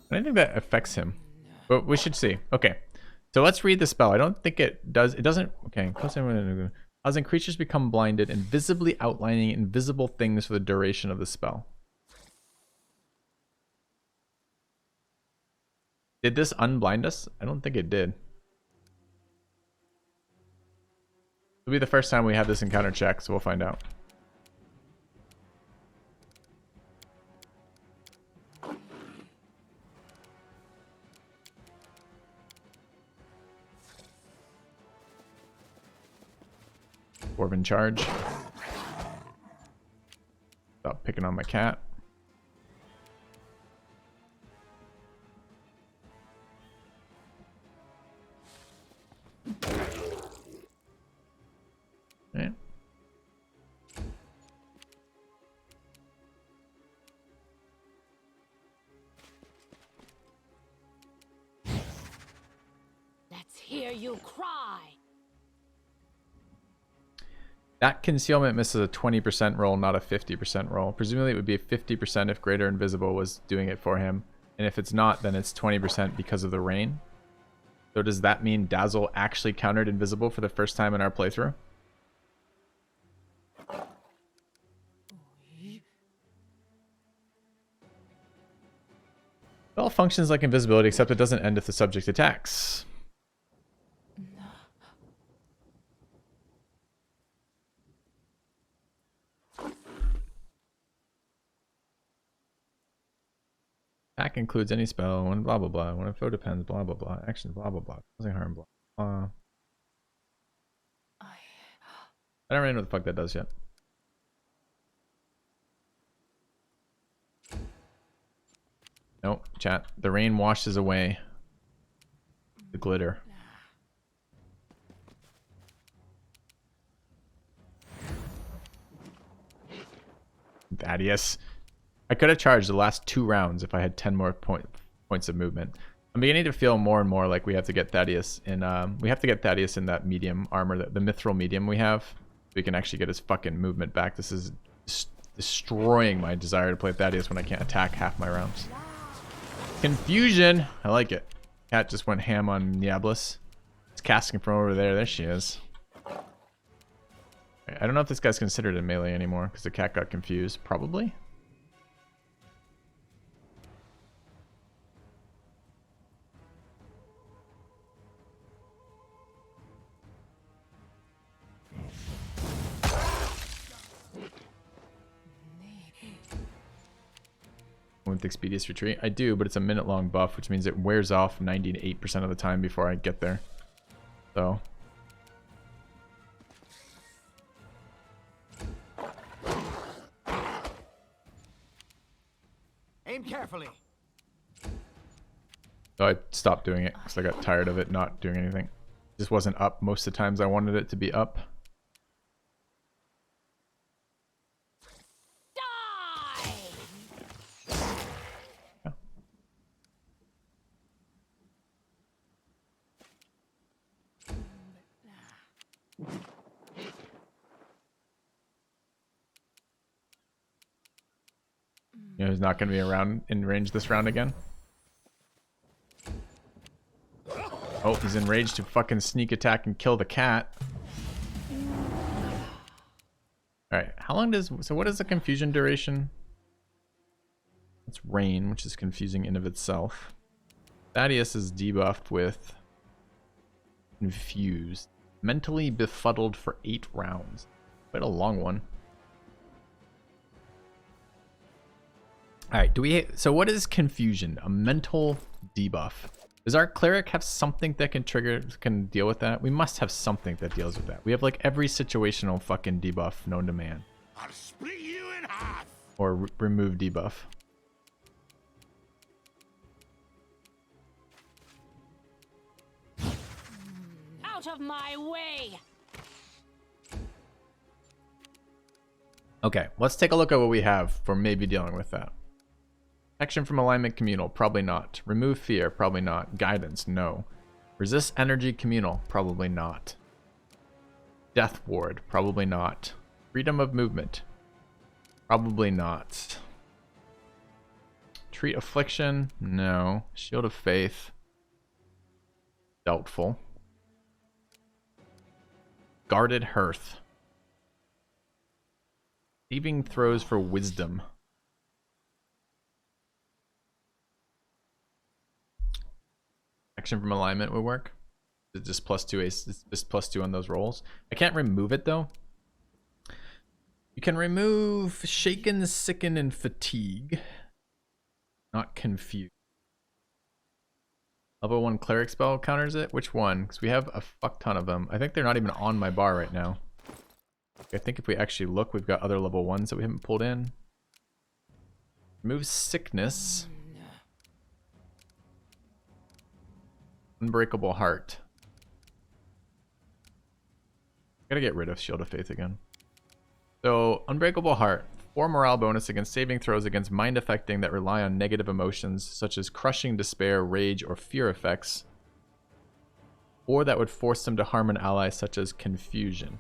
I don't think that affects him. But we should see. Okay. So let's read the spell. I don't think it does. It doesn't. Okay. Causing creatures become blinded and visibly outlining invisible things for the duration of the spell. Did this unblind us? I don't think it did. It'll be the first time we have this encounter check, so we'll find out. Dwarven charge. Stop picking on my cat. Okay. Let's hear you cry. That concealment misses a 20% roll, not a 50% roll. Presumably it would be a 50% if Greater Invisible was doing it for him. And if it's not, then it's 20% because of the rain. So does that mean Dazzle actually countered Invisible for the first time in our playthrough? It all functions like invisibility, except it doesn't end if the subject attacks. Attack includes any spell, when blah blah blah, when a foe depends, blah blah blah, action blah blah blah, causing harm, blah blah. I don't really know what the fuck that does yet. Nope, chat. The rain washes away the glitter. Thaddeus. I could have charged the last 2 rounds if I had 10 more points of movement. I'm beginning to feel more and more like we have to get Thaddeus in. We have to get Thaddeus in that medium armor, the mithril medium we have. So we can actually get his fucking movement back. This is destroying my desire to play Thaddeus when I can't attack half my rounds. Confusion. I like it. Cat just went ham on Niablis. It's casting from over there. There she is. I don't know if this guy's considered a melee anymore because the cat got confused. Probably. With Expeditious Retreat. I do, but it's a minute-long buff, which means it wears off 98% of the time before I get there. So. Aim carefully. So I stopped doing it because I got tired of it not doing anything. It just wasn't up most of the times I wanted it to be up. You know, he's not going to be around in range this round again. Oh, he's enraged to fucking sneak attack and kill the cat. Alright, how long does... So what is the confusion duration? It's rain, which is confusing in of itself. Thaddeus is debuffed with... Infused. Mentally befuddled for 8 rounds. Quite a long one. Alright, so what is confusion? A mental debuff. Does our cleric have something that can deal with that? We must have something that deals with that. We have like every situational fucking debuff known to man. I'll split you in half. Or remove debuff. Out of my way! Okay, let's take a look at what we have for maybe dealing with that. Protection from alignment communal, probably not. Remove fear, probably not. Guidance, no. Resist energy communal, probably not. Death ward, probably not. Freedom of movement, probably not. Treat affliction, no. Shield of faith, Doubtful. Guarded Hearth. Saving throws for wisdom. Action from alignment would work. It's just +2 ace. It's just +2 on those rolls. I can't remove it though. You can remove Shaken, Sicken, and Fatigue. Not Confused. Level 1 Cleric spell counters it? Which one? Because we have a fuck ton of them. I think they're not even on my bar right now. I think if we actually look, we've got other level 1s that we haven't pulled in. Remove Sickness. Unbreakable Heart. Gotta get rid of Shield of Faith again. So, Unbreakable Heart. 4 morale bonus against saving throws against mind affecting that rely on negative emotions, such as crushing, despair, rage, or fear effects. Or that would force them to harm an ally, such as confusion.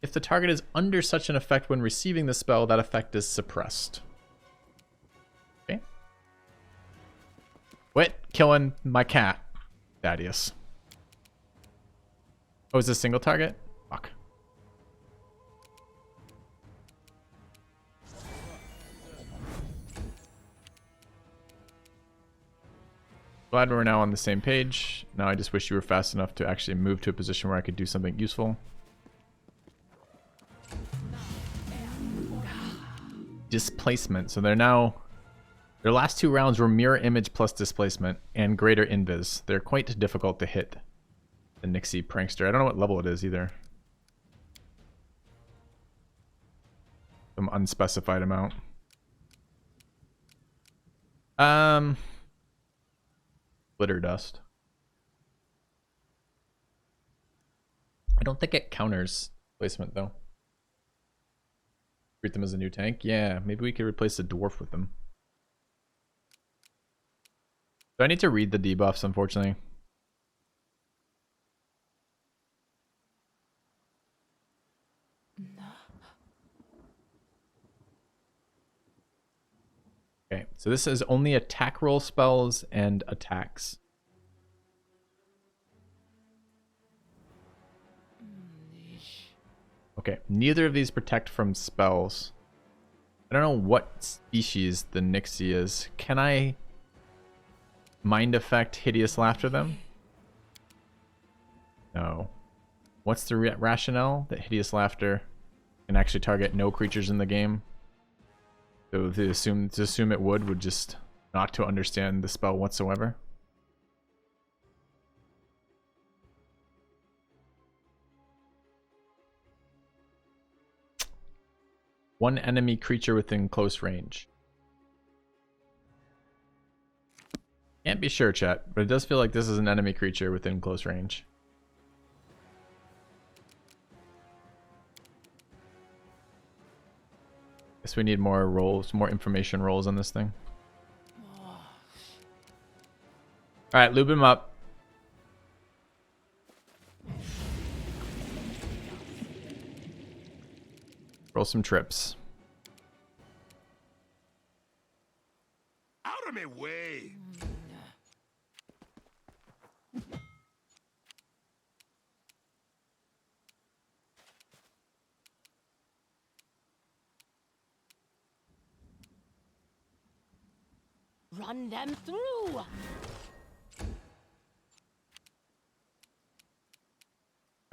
If the target is under such an effect when receiving the spell, that effect is suppressed. Okay. Quit killing my cat, Thaddeus. Oh, is this a single target? Fuck. Glad we're now on the same page. Now I just wish you were fast enough to actually move to a position where I could do something useful. Displacement. So they're now... Their last 2 rounds were mirror image plus displacement and greater invis. They're quite difficult to hit. The Nixie Prankster. I don't know what level it is either. Some unspecified amount. Glitter Dust. I don't think it counters placement though. Treat them as a new tank. Yeah, maybe we could replace the dwarf with them. Do I need to read the debuffs, unfortunately? Okay, so this is only attack roll spells and attacks. Okay, neither of these protect from spells. I don't know what species the Nixie is. Can I mind affect Hideous Laughter them? No. What's the rationale that Hideous Laughter can actually target no creatures in the game? So to assume it would just not to understand the spell whatsoever. One enemy creature within close range. Can't be sure, chat, but it does feel like this is an enemy creature within close range. Guess we need more rolls, more information rolls on this thing. Alright, lube him up. Roll some trips. Out of my way! Run them through!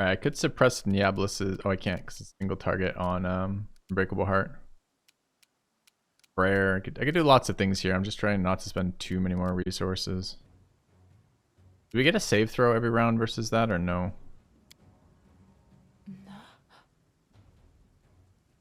Alright, I could suppress Niablus's... Oh, I can't because it's a single target on Unbreakable Heart. Prayer. I could do lots of things here. I'm just trying not to spend too many more resources. Do we get a save throw every round versus that or no?